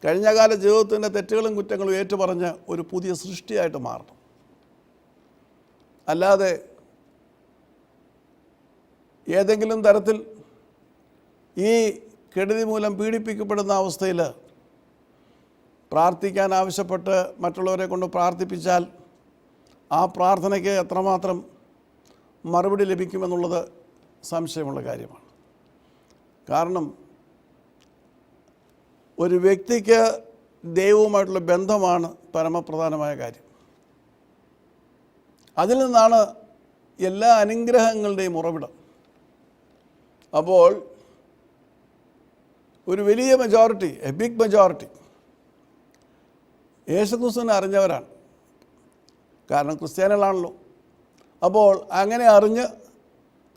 S2: കഴിഞ്ഞകാല ജീവിതത്തിൻ്റെ തെറ്റുകളും കുറ്റങ്ങളും ഏറ്റുപറഞ്ഞ് ഒരു പുതിയ സൃഷ്ടിയായിട്ട് മാറണം. അല്ലാതെ ഏതെങ്കിലും തരത്തിൽ ഈ കെടുതി മൂലം പീഡിപ്പിക്കപ്പെടുന്ന അവസ്ഥയിൽ പ്രാർത്ഥിക്കാൻ ആവശ്യപ്പെട്ട് മറ്റുള്ളവരെ കൊണ്ട് പ്രാർത്ഥിപ്പിച്ചാൽ ആ പ്രാർത്ഥനയ്ക്ക് എത്രമാത്രം മറുപടി ലഭിക്കുമെന്നുള്ളത് സംശയമുള്ള കാര്യമാണ്. കാരണം ഒരു വ്യക്തിക്ക് ദൈവവുമായിട്ടുള്ള ബന്ധമാണ് പരമപ്രധാനമായ കാര്യം. അതിൽ നിന്നാണ് എല്ലാ അനുഗ്രഹങ്ങളുടെയും ഉറവിടം. അപ്പോൾ ഒരു വലിയ മെജോറിറ്റി, എ ബിഗ് മെജോറിറ്റി യേശുക്രിസ്തുവിനെ അറിഞ്ഞവരാണ്. കാരണം ക്രിസ്ത്യാനികളാണല്ലോ. അപ്പോൾ അങ്ങനെ അറിഞ്ഞ്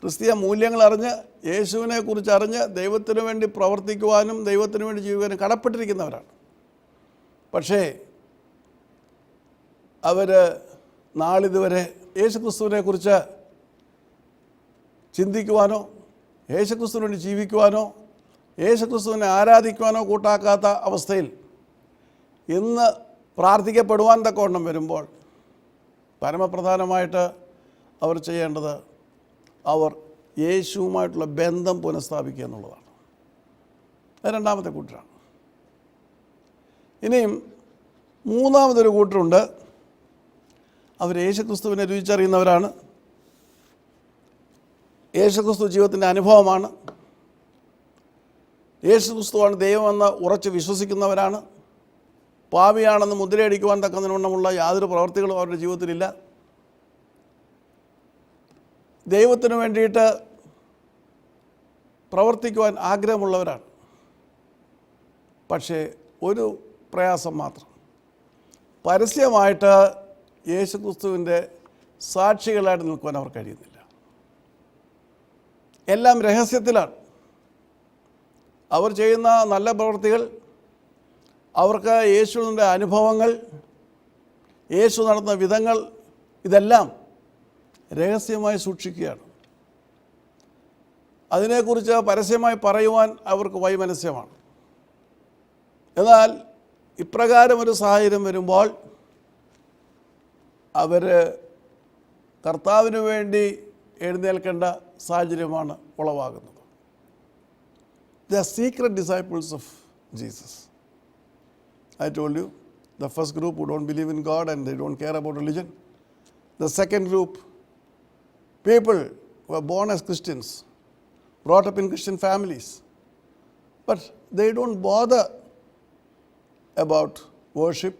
S2: ക്രിസ്തീയ മൂല്യങ്ങൾ അറിഞ്ഞ് യേശുവിനെ കുറിച്ച് അറിഞ്ഞ് ദൈവത്തിന് വേണ്ടി പ്രവർത്തിക്കുവാനും ദൈവത്തിന് വേണ്ടി ജീവിക്കാനും കടപ്പെട്ടിരിക്കുന്നവരാണ്. പക്ഷേ അവർ നാളിതുവരെ യേശുക്രിസ്തുവിനെ കുറിച്ച് ചിന്തിക്കുവാനോ യേശുക്രിസ്തുവിന് വേണ്ടി ജീവിക്കുവാനോ യേശുക്രിസ്തുവിനെ ആരാധിക്കുവാനോ കൂട്ടാക്കാത്ത അവസ്ഥയിൽ ഇന്ന് പ്രാർത്ഥിക്കപ്പെടുവാൻ തക്കവണ്ണം വരുമ്പോൾ പരമപ്രധാനമായിട്ട് അവർ ചെയ്യേണ്ടത് അവർ യേശുവുമായിട്ടുള്ള ബന്ധം പുനഃസ്ഥാപിക്കുക എന്നുള്ളതാണ്. അത് രണ്ടാമത്തെ കൂട്ടരാണ്. ഇനിയും മൂന്നാമതൊരു കൂട്ടരുണ്ട്. അവർ യേശുക്രിസ്തുവിനെ രുചിച്ചറിയുന്നവരാണ്. യേശുക്രിസ്തു ജീവിതത്തിൻ്റെ അനുഭവമാണ്. യേശുക്രിസ്തുവാണ് ദൈവമെന്ന് ഉറച്ച് വിശ്വസിക്കുന്നവരാണ്. പാപിയാണെന്ന് മുദ്രയടിക്കുവാൻ തക്കതിനുള്ള യാതൊരു പ്രവർത്തികളും അവരുടെ ജീവിതത്തിലില്ല. ദൈവത്തിന് വേണ്ടിയിട്ട് പ്രവർത്തിക്കുവാൻ ആഗ്രഹമുള്ളവരാണ്. പക്ഷേ ഒരു പ്രയാസം മാത്രം, പരസ്യമായിട്ട് യേശുക്രിസ്തുവിൻ്റെ സാക്ഷികളായിട്ട് നിൽക്കുവാൻ അവർ കഴിയുന്നില്ല. എല്ലാം രഹസ്യത്തിലാണ്. അവർ ചെയ്യുന്ന നല്ല പ്രവൃത്തികൾ, അവർക്ക് യേശുവിൻ്റെ അനുഭവങ്ങൾ, യേശു നടന്ന വിധങ്ങൾ, ഇതെല്ലാം രഹസ്യമായി സൂക്ഷിക്കുകയാണ്. അതിനെക്കുറിച്ച് പരസ്യമായി പറയുവാൻ അവർക്ക് വൈമനസ്യമാണ്. എന്നാൽ ഇപ്രകാരം ഒരു സാഹചര്യം വരുമ്പോൾ അവർ കർത്താവിന് വേണ്ടി എഴുന്നേൽക്കേണ്ട സാഹചര്യമാണ് ഉളവാകുന്നത്. They are secret disciples of Jesus. I told you, the first group who don't believe in God and they don't care about religion. The second group, people who are born as Christians, brought up in Christian families, but they don't bother about worship.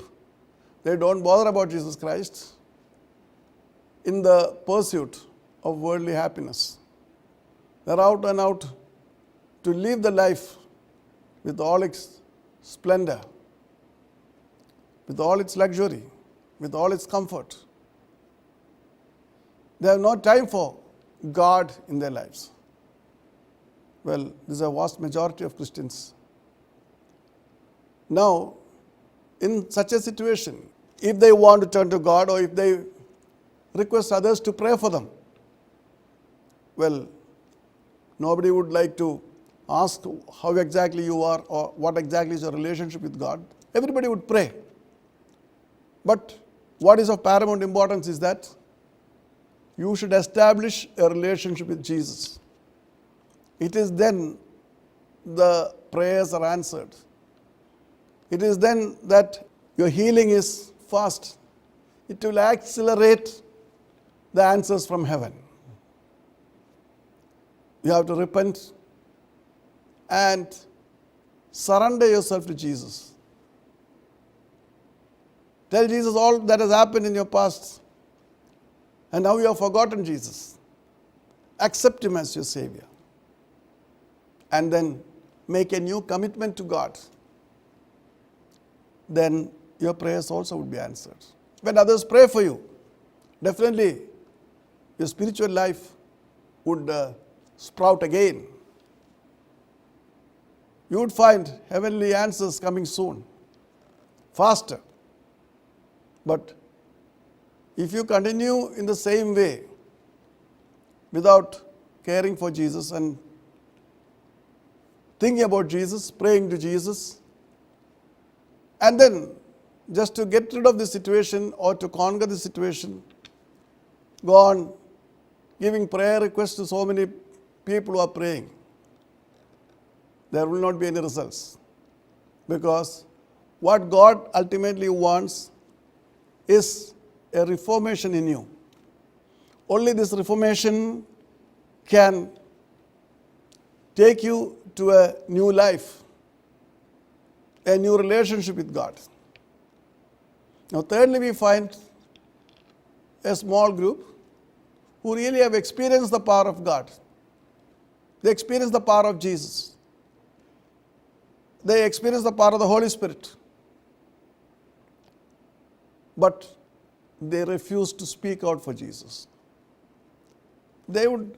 S2: They don't bother about Jesus Christ in the pursuit of worldly happiness. They're out and out to live the life with all its splendor, with all its luxury, with all its comfort. They have no time for God in their lives. Well, this is a vast majority of Christians. Now, in such a situation, if they want to turn to God or if they request others to pray for them, well, nobody would like to ask how exactly you are or what exactly is your relationship with God. Everybody would pray. But what is of paramount importance is that you should establish a relationship with Jesus. It is then the prayers are answered. It is then that your healing is fast. It will accelerate the answers from heaven. You have to repent and surrender yourself to Jesus. Tell Jesus all that has happened in your past, and now you have forgotten Jesus. Accept Him as your Savior, and then make a new commitment to God. Then your prayers also would be answered. When others pray for you, definitely your spiritual life would sprout again. You would find heavenly answers coming soon, faster. But if you continue in the same way, without caring for Jesus and thinking about Jesus, praying to Jesus, and then just to get rid of the situation or to conquer the situation, go on giving prayer requests to so many people who are praying, there will not be any results. Because what God ultimately wants is a reformation in you. Only this reformation can take you to a new life, a new relationship with God. Now, thirdly, we find a small group who really have experienced the power of God. They experience the power of Jesus. They experience the power of the Holy Spirit. But they refuse to speak out for Jesus. They would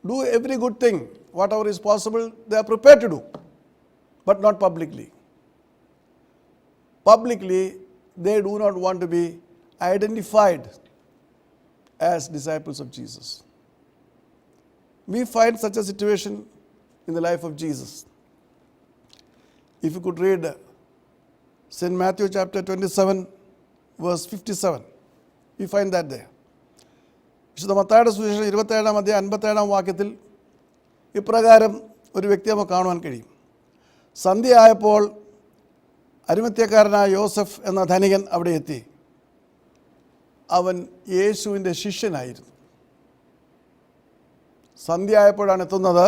S2: do every good thing, whatever is possible, they are prepared to do, but not publicly. Publicly, they do not want to be identified as disciples of Jesus. We find such a situation in the life of Jesus. If you could read St. Matthew chapter 27, verse 57, we find that there. വിശുദ്ധ മത്തായിയുടെ സുവിശേഷം 27-ാം അധ്യായം 57-ാം വാക്യത്തിൽ ഇപ്രകാരം ഒരു വ്യക്തിയെ നമുക്ക് കാണുവാൻ കഴിയും. സന്ധ്യയായപ്പോൾ അരിമത്ഥ്യക്കാരനായ യോസഫ് എന്ന ധനികൻ അവിടെ എത്തി. അവൻ യേശുവിൻ്റെ ശിഷ്യനായിരുന്നു. സന്ധ്യയായപ്പോഴാണ് എത്തുന്നത്.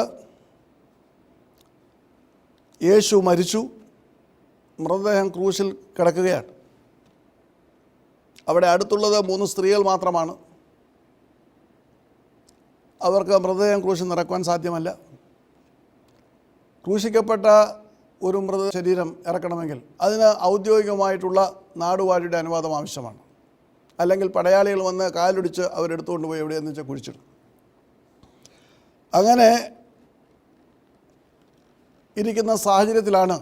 S2: യേശു മരിച്ചു, മൃതദേഹം ക്രൂശിൽ കിടക്കുകയാണ്. അവിടെ അടുത്തുള്ളത് 3 സ്ത്രീകൾ മാത്രമാണ്. അവർക്ക് മൃതദേഹം ക്രൂശിൽ നിറക്കുവാൻ സാധ്യമല്ല. ക്രൂശിക്കപ്പെട്ട ഒരു മൃതശരീരം ഇറക്കണമെങ്കിൽ അതിന് ഔദ്യോഗികമായിട്ടുള്ള നാടുവാഴിയുടെ അനുവാദം ആവശ്യമാണ്. അല്ലെങ്കിൽ പടയാളികൾ വന്ന് കാലൊടിച്ച് അവരെടുത്തുകൊണ്ട് പോയി എവിടെയെന്ന് വെച്ചാൽ കുഴിച്ചിടും. അങ്ങനെ ഇരിക്കുന്ന സാഹചര്യത്തിലാണ്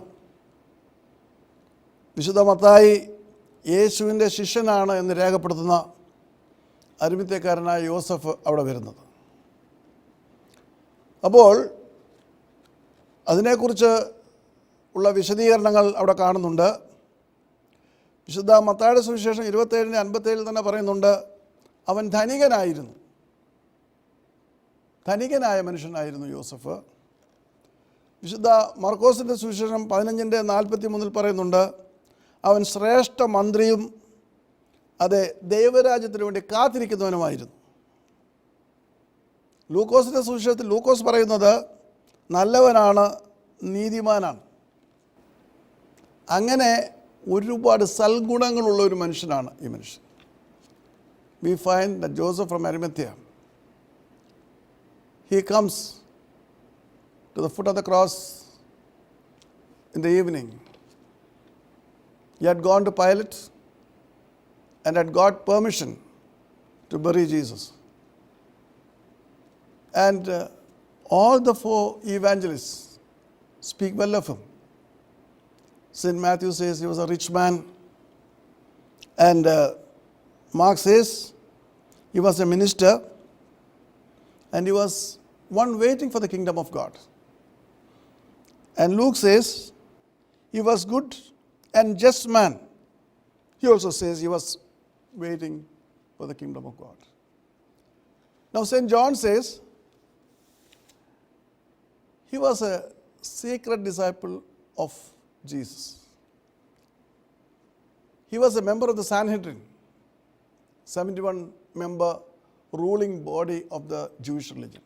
S2: വിശുദ്ധ മത്തായി യേശുവിൻ്റെ ശിഷ്യനാണ് എന്ന് രേഖപ്പെടുത്തുന്ന അരിമത്ഥ്യക്കാരനായ യോസഫ് അവിടെ വരുന്നത്. അപ്പോൾ അതിനെക്കുറിച്ച് ഉള്ള വിശദീകരണങ്ങൾ അവിടെ കാണുന്നുണ്ട്. വിശുദ്ധ മത്തായിയുടെ സുവിശേഷം 27-57 തന്നെ പറയുന്നുണ്ട്, അവൻ ധനികനായിരുന്നു. ധനികനായ മനുഷ്യനായിരുന്നു യോസഫ്. വിശുദ്ധ മർക്കോസിൻ്റെ സുവിശേഷം 15-43 പറയുന്നുണ്ട്, അവൻ ശ്രേഷ്ഠ മന്ത്രിയും അതെ ദൈവരാജ്യത്തിന് വേണ്ടി കാത്തിരിക്കുന്നവനുമായിരുന്നു. ലൂക്കോസിൻ്റെ സുവിശേഷത്തിൽ ലൂക്കോസ് പറയുന്നത് നല്ലവനാണ്, നീതിമാനാണ്. അങ്ങനെ ഒരുപാട് സൽഗുണങ്ങളുള്ള ഒരു മനുഷ്യനാണ് ഈ മനുഷ്യൻ. We find that Joseph from Arimathea, he comes to the foot of the cross in the evening. He had gone to Pilate and had got permission to bury Jesus. And all the 4 evangelists speak well of him. St. Matthew says he was a rich man, and Mark says he was a minister, and he was one waiting for the kingdom of God. And Luke says he was good and just man. He also says he was waiting for the kingdom of God. Now St. John says he was a secret disciple of Jesus. He was a member of the Sanhedrin, 71-member ruling body of the Jewish religion.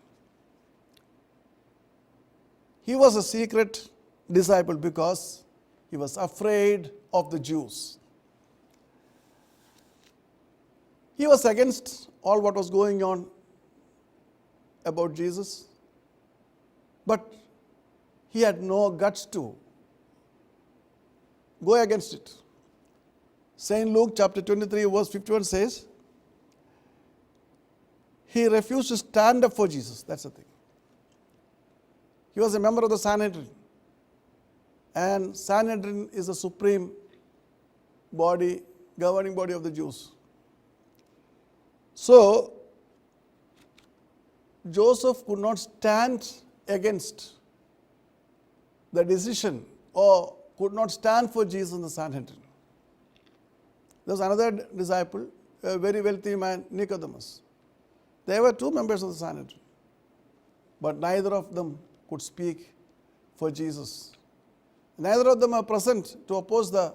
S2: He was a secret disciple because he was afraid of the Jews. He was against all what was going on about Jesus, but he had no guts to go against it. St. Luke chapter 23 verse 51 says, he refused to stand up for Jesus. That's the thing. He was a member of the Sanhedrin, and Sanhedrin is the supreme body, governing body of the Jews. So Joseph could not stand against the decision or could not stand for Jesus in the Sanhedrin. There was another disciple, a very wealthy man, Nicodemus. They were two members of the Sanhedrin, but neither of them could speak for Jesus. Neither of them are present to oppose the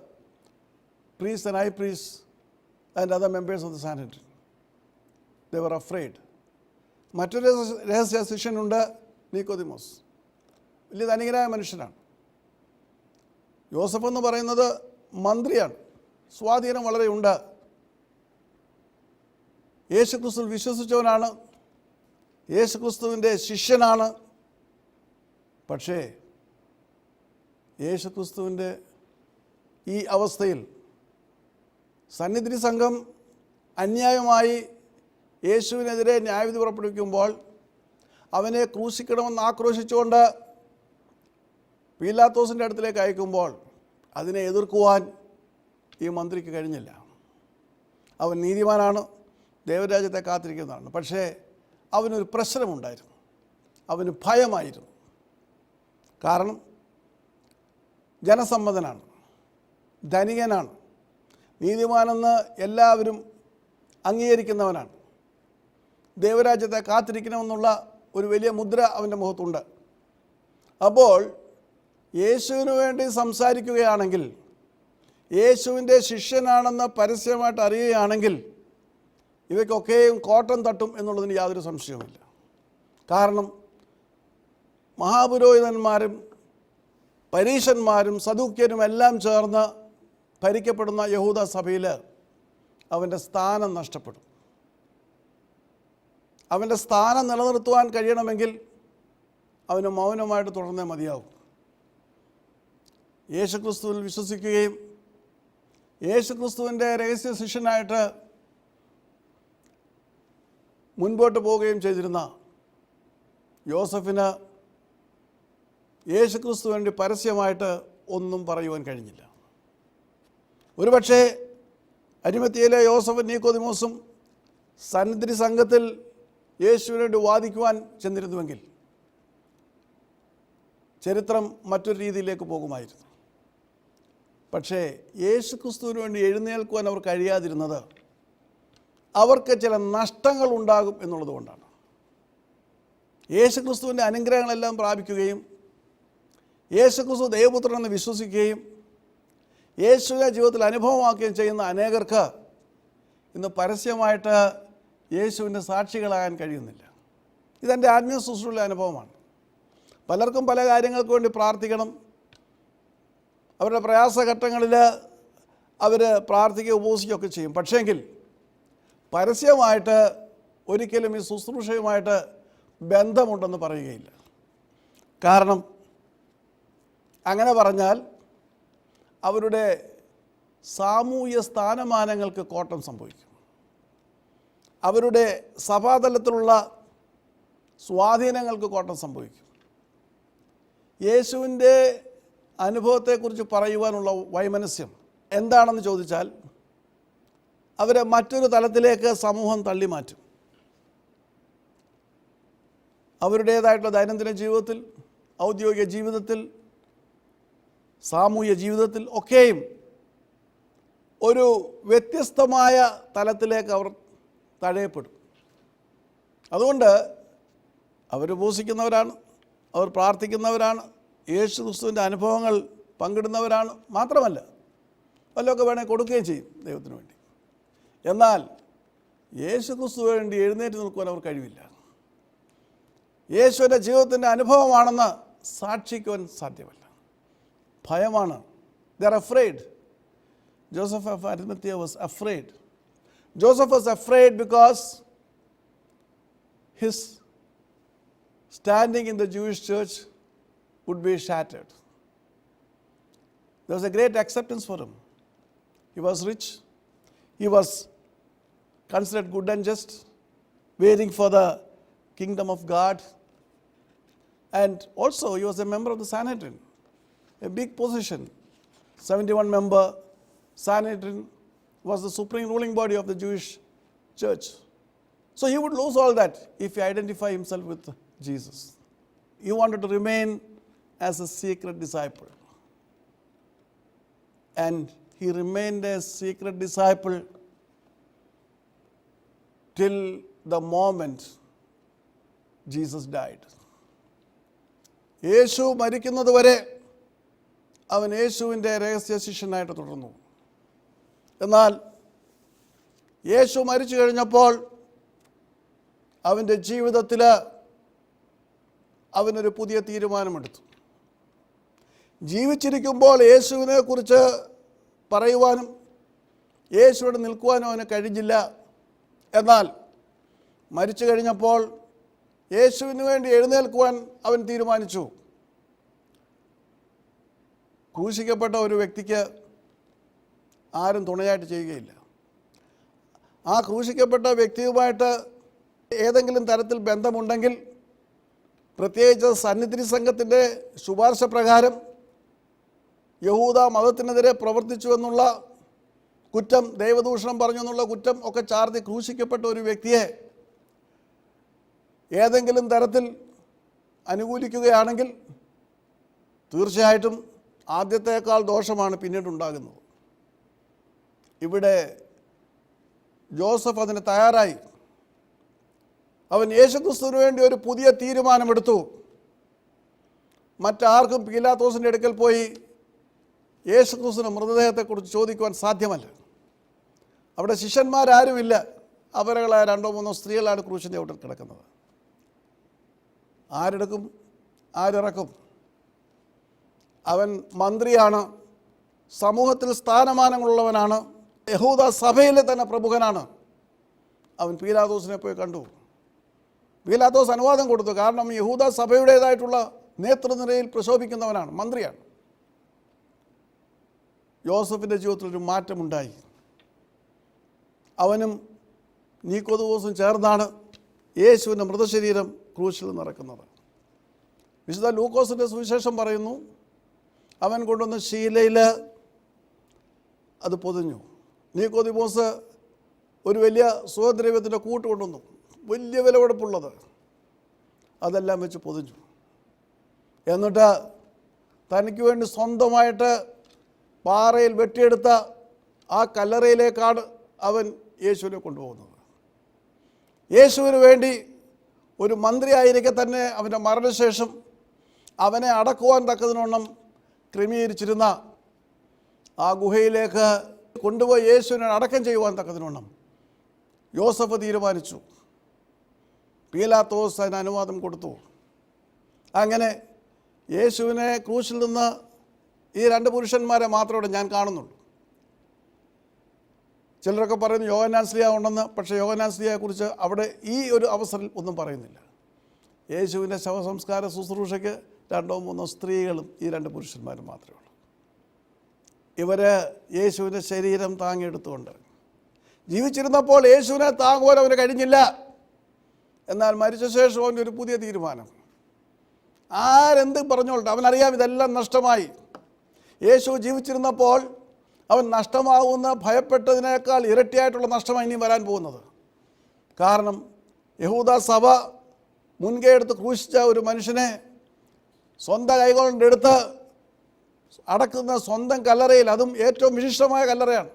S2: priests and high priests and other members of the Sanhedrin. They were afraid. മറ്റൊരു രഹസ്യ ശിഷ്യനുണ്ട്, നിക്കോദിമോസ്. വലിയ ധനികനായ മനുഷ്യനാണ്. യോസഫ് എന്ന് പറയുന്നത് മന്ത്രിയാണ്, സ്വാധീനം വളരെ ഉണ്ട്. യേശുക്രിസ്തുവിൽ വിശ്വസിച്ചവനാണ്, യേശുക്രിസ്തുവിൻ്റെ ശിഷ്യനാണ്. പക്ഷേ യേശുക്രിസ്തുവിൻ്റെ ഈ അവസ്ഥയിൽ സന്നിധി സംഘം അന്യായമായി യേശുവിനെതിരെ ന്യായവിധി പുറപ്പെടുവിക്കുമ്പോൾ അവനെ ക്രൂശിക്കണമെന്ന് ആക്രോശിച്ചുകൊണ്ട് പീലാത്തോസിൻ്റെ അടുത്തിലേക്ക് അയക്കുമ്പോൾ അതിനെ എതിർക്കുവാൻ ഈ മന്ത്രിക്ക് കഴിഞ്ഞില്ല. അവൻ നീതിമാനാണ്, ദൈവരാജ്യത്തെ കാത്തിരിക്കുന്നതാണ്. പക്ഷേ അവനൊരു പ്രശ്നമുണ്ടായിരുന്നു, അവന് ഭയമായിരുന്നു. കാരണം ജനസമ്മതനാണ്, ധനികനാണ്, നീതിമാനെന്ന് എല്ലാവരും അംഗീകരിക്കുന്നവനാണ്. ദൈവരാജ്യത്തെ കാത്തിരിക്കണമെന്നുള്ള ഒരു വലിയ മുദ്ര അവൻ്റെ മുഖത്തുണ്ട്. അപ്പോൾ യേശുവിന് വേണ്ടി സംസാരിക്കുകയാണെങ്കിൽ, യേശുവിൻ്റെ ശിഷ്യനാണെന്ന് പരസ്യമായിട്ട് അറിയുകയാണെങ്കിൽ ഇവയ്ക്കൊക്കെയും കോട്ടം തട്ടും എന്നുള്ളതിന് യാതൊരു സംശയവുമില്ല. കാരണം മഹാപുരോഹിതന്മാരും പരീശന്മാരും സദൂക്യരും എല്ലാം ചേർന്ന് ഭരിക്കപ്പെടുന്ന യഹൂദ സഭയിൽ അവൻ്റെ സ്ഥാനം നഷ്ടപ്പെടും. അവൻ്റെ സ്ഥാനം നിലനിർത്തുവാൻ കഴിയണമെങ്കിൽ അവന് മൗനമായിട്ട് തുടർന്നേ മതിയാവും. യേശുക്രിസ്തുവിൽ വിശ്വസിക്കുകയും യേശുക്രിസ്തുവിൻ്റെ രഹസ്യ ശിഷ്യനായിട്ട് മുൻപോട്ട് പോവുകയും ചെയ്തിരുന്ന യോസഫിന് യേശുക്രിസ്തു വേണ്ടി പരസ്യമായിട്ട് ഒന്നും പറയുവാൻ കഴിഞ്ഞില്ല. ഒരുപക്ഷെ അരിമത്തിയിലെ യോസഫും നീക്കോദിമോസും സന്നിധി സംഘത്തിൽ യേശുവിന് വേണ്ടി വാദിക്കുവാൻ ചെന്നിരുന്നുവെങ്കിൽ ചരിത്രം മറ്റൊരു രീതിയിലേക്ക് പോകുമായിരുന്നു. പക്ഷേ യേശുക്രിസ്തുവിന് വേണ്ടി എഴുന്നേൽക്കുവാൻ അവർ കഴിയാതിരുന്നത് അവർക്ക് ചില നഷ്ടങ്ങൾ ഉണ്ടാകും എന്നുള്ളതുകൊണ്ടാണ്. യേശുക്രിസ്തുവിൻ്റെ അനുഗ്രഹങ്ങളെല്ലാം പ്രാപിക്കുകയും യേശുക്രിസ്തു ദൈവപുത്രനെന്ന് വിശ്വസിക്കുകയും യേശുവിനെ ജീവിതത്തിൽ അനുഭവമാക്കുകയും ചെയ്യുന്ന അനേകർക്ക് ഇന്ന് പരസ്യമായിട്ട് യേശുവിൻ്റെ സാക്ഷികളാകാൻ കഴിയുന്നില്ല. ഇതെൻ്റെ ആത്മീയ ശുശ്രൂഷയുടെ അനുഭവമാണ്. പലർക്കും പല കാര്യങ്ങൾക്ക് വേണ്ടി പ്രാർത്ഥിക്കണം, അവരുടെ പ്രയാസഘട്ടങ്ങളിൽ അവർ പ്രാർത്ഥിക്കുകയോ ഉപവസിക്കുകയൊക്കെ ചെയ്യും. പക്ഷേങ്കിൽ പരസ്യമായിട്ട് ഒരിക്കലും ഈ ശുശ്രൂഷയുമായിട്ട് ബന്ധമുണ്ടെന്ന് പറയുകയില്ല. കാരണം അങ്ങനെ പറഞ്ഞാൽ അവരുടെ സാമൂഹ്യ സ്ഥാനമാനങ്ങൾക്ക് കോട്ടം സംഭവിക്കും. അവരുടെ സഭാതലത്തിലുള്ള സ്വാധീനങ്ങൾക്ക് കോട്ടം സംഭവിക്കും. യേശുവിൻ്റെ അനുഭവത്തെക്കുറിച്ച് പറയുവാനുള്ള വൈമനസ്യം എന്താണെന്ന് ചോദിച്ചാൽ അവരെ മറ്റൊരു തലത്തിലേക്ക് സമൂഹം തള്ളിമാറ്റും. അവരുടേതായിട്ടുള്ള ദൈനംദിന ജീവിതത്തിൽ, ഔദ്യോഗിക ജീവിതത്തിൽ, സാമൂഹ്യ ജീവിതത്തിൽ ഒക്കെയും ഒരു വ്യത്യസ്തമായ തലത്തിലേക്ക് അവർ തഴയപ്പെടും. അതുകൊണ്ട് അവർ ഉപവസിക്കുന്നവരാണ്, അവർ പ്രാർത്ഥിക്കുന്നവരാണ്, യേശു ക്രിസ്തുവിൻ്റെ അനുഭവങ്ങൾ പങ്കിടുന്നവരാണ്. മാത്രമല്ല വല്ലതൊക്കെ വേണമെങ്കിൽ കൊടുക്കുകയും ചെയ്യും ദൈവത്തിന് വേണ്ടി. എന്നാൽ യേശു ക്രിസ്തു വേണ്ടി എഴുന്നേറ്റ് നിൽക്കുവാൻ അവർ കഴിവില്ല. യേശുവിൻ്റെ ജീവിതത്തിൻ്റെ അനുഭവമാണെന്ന് സാക്ഷിക്കുവാൻ സാധ്യമല്ല. ഭയമാണ്. They are afraid. Joseph of Arimathea was afraid. Joseph was afraid because his standing in the Jewish church would be shattered. There was a great acceptance for him. He was rich. He was considered good and just, waiting for the kingdom of God. And also he was a member of the Sanhedrin, a big position. 71-member Sanhedrin was the supreme ruling body of the Jewish church. So he would lose all that if he identify himself with Jesus. He wanted to remain as a secret disciple. And he remained a secret disciple till the moment Jesus died. യേശു മരിക്കുന്നത് വരെ അവൻ യേശുവിൻ്റെ രഹസ്യ ശിഷ്യനായിട്ട് തുടർന്നു. എന്നാൽ യേശു മരിച്ചു കഴിഞ്ഞപ്പോൾ അവൻ്റെ ജീവിതത്തിൽ അവനൊരു പുതിയ തീരുമാനമെടുത്തു. ജീവിച്ചിരിക്കുമ്പോൾ യേശുവിനെ കുറിച്ച് പറയുവാനും യേശുവിടെ നിൽക്കുവാനും അവന് കഴിഞ്ഞില്ല. എന്നാൽ മരിച്ചു കഴിഞ്ഞപ്പോൾ യേശുവിന് വേണ്ടി എഴുന്നേൽക്കുവാൻ അവൻ തീരുമാനിച്ചു. ക്രൂശിക്കപ്പെട്ട ഒരു വ്യക്തിക്ക് ആരും തുണയായിട്ട് ചെയ്യുകയില്ല. ആ ക്രൂശിക്കപ്പെട്ട വ്യക്തിയുമായിട്ട് ഏതെങ്കിലും തരത്തിൽ ബന്ധമുണ്ടെങ്കിൽ, പ്രത്യേകിച്ച് സന്നിധി സംഘത്തിൻ്റെ ശുപാർശ പ്രകാരം യഹൂദ മതത്തിനെതിരെ പ്രവർത്തിച്ചു എന്നുള്ള കുറ്റം, ദൈവദൂഷണം പറഞ്ഞു എന്നുള്ള കുറ്റം ഒക്കെ ചാർത്തി ക്രൂശിക്കപ്പെട്ട ഒരു വ്യക്തിയെ ഏതെങ്കിലും തരത്തിൽ അനുകൂലിക്കുകയാണെങ്കിൽ തീർച്ചയായിട്ടും ആദ്യത്തേക്കാൾ ദോഷമാണ് പിന്നീടുണ്ടാകുന്നത്. ഇവിടെ ജോസഫ് അതിന് തയ്യാറായി. അവൻ യേശുക്രിസ്തുവിന് വേണ്ടി ഒരു പുതിയ തീരുമാനമെടുത്തു. മറ്റാർക്കും പീലാത്തോസിൻ്റെ അടുക്കൽ പോയി യേശുക്രിസ്തുവിൻ്റെ മൃതദേഹത്തെക്കുറിച്ച് ചോദിക്കുവാൻ സാധ്യമല്ല. അവിടെ ശിഷ്യന്മാരാരുമില്ല. അവരുകളായ 2-3 സ്ത്രീകളാണ് ക്രൂശിൻ്റെ ചുവട്ടിൽ കിടക്കുന്നത്. ആരെടുക്കും, ആരിറക്കും? അവൻ മന്ത്രിയാണ്, സമൂഹത്തിൽ സ്ഥാനമാനങ്ങളുള്ളവനാണ്, യഹൂദ സഭയിലെ തന്നെ പ്രമുഖനാണ്. അവൻ പീലാത്തോസിനെ പോയി കണ്ടു. പീലാത്തോസ് അനുവാദം കൊടുത്തു. കാരണം യഹൂദ സഭയുടേതായിട്ടുള്ള നേതൃനിരയിൽ പ്രശോഭിക്കുന്നവനാണ്, മന്ത്രിയാണ്. യോസഫിൻ്റെ ജീവിതത്തിലൊരു മാറ്റമുണ്ടായി. അവനും നീക്കോദോസും ചേർന്നാണ് യേശുവിൻ്റെ മൃതശരീരം ക്രൂശിൽ നിറക്കുന്നത്. വിശുദ്ധ ലൂക്കോസിൻ്റെ സുവിശേഷം പറയുന്നു, അവൻ കൊണ്ടുവന്ന ശീലയിൽ അത് പൊതിഞ്ഞു. നീക്കോദിമോസ് ഒരു വലിയ സുഗന്ധദ്രവ്യത്തിൻ്റെ കൂട്ട് കൊണ്ടുവന്നു, വലിയ വിലപിടിപ്പുള്ളത്. അതെല്ലാം വെച്ച് പൊതിഞ്ഞു. എന്നിട്ട് തനിക്ക് വേണ്ടി സ്വന്തമായിട്ട് പാറയിൽ വെട്ടിയെടുത്ത ആ കല്ലറയിലേക്കാണ് അവൻ യേശുവിനെ കൊണ്ടുപോകുന്നത്. യേശുവിന് വേണ്ടി ഒരു മന്ത്രിയായിരിക്കെ തന്നെ അവൻ്റെ മരണശേഷം അവനെ അടക്കുവാൻ തക്കതിനോണം ക്രമീകരിച്ചിരുന്ന ആ ഗുഹയിലേക്ക് കൊണ്ടുപോയി യേശുവിനെ അടക്കം ചെയ്യുവാൻ തക്കതിനോണം യോസഫ് തീരുമാനിച്ചു. പീലാത്തോസ് അതിന് അനുവാദം കൊടുത്തു. അങ്ങനെ യേശുവിനെ ക്രൂശിൽ നിന്ന് ഈ 2 പുരുഷന്മാരെ മാത്രമേ ഞാൻ കാണുന്നുള്ളൂ. ചിലരൊക്കെ പറയുന്നു യോഹന്നാൻ സ്ലീഹ ഉണ്ടെന്ന്. പക്ഷേ യോഹന്നാൻ സ്ലീഹയെക്കുറിച്ച് അവിടെ ഈ ഒരു അവസരത്തിൽ ഒന്നും പറയുന്നില്ല. യേശുവിൻ്റെ ശവസംസ്കാര ശുശ്രൂഷയ്ക്ക് 2-3 സ്ത്രീകളും ഈ 2 പുരുഷന്മാരും മാത്രമേ ഉള്ളൂ. ഇവർ യേശുവിൻ്റെ ശരീരം താങ്ങിയെടുത്തുകൊണ്ട് ജീവിച്ചിരുന്നപ്പോൾ യേശുവിനെ താങ്ങുവാൻ അവന് കഴിഞ്ഞില്ല. എന്നാൽ മരിച്ച ശേഷം അവൻ്റെ ഒരു പുതിയ തീരുമാനം. ആരെന്ത് പറഞ്ഞോളട്ടെ, അവനറിയാം ഇതെല്ലാം നഷ്ടമായി. യേശു ജീവിച്ചിരുന്നപ്പോൾ അവൻ നഷ്ടമാകുന്ന ഭയപ്പെട്ടതിനേക്കാൾ ഇരട്ടിയായിട്ടുള്ള നഷ്ടമായി ഇനി വരാൻ പോകുന്നത്. കാരണം യഹൂദ സഭ മുൻകൈ എടുത്ത് ക്രൂശിച്ച ഒരു മനുഷ്യനെ സ്വന്തം കൈകൊണ്ടെടുത്ത് അടക്കുന്ന സ്വന്തം കല്ലറയിൽ, അതും ഏറ്റവും വിശിഷ്ടമായ കല്ലറയാണ്,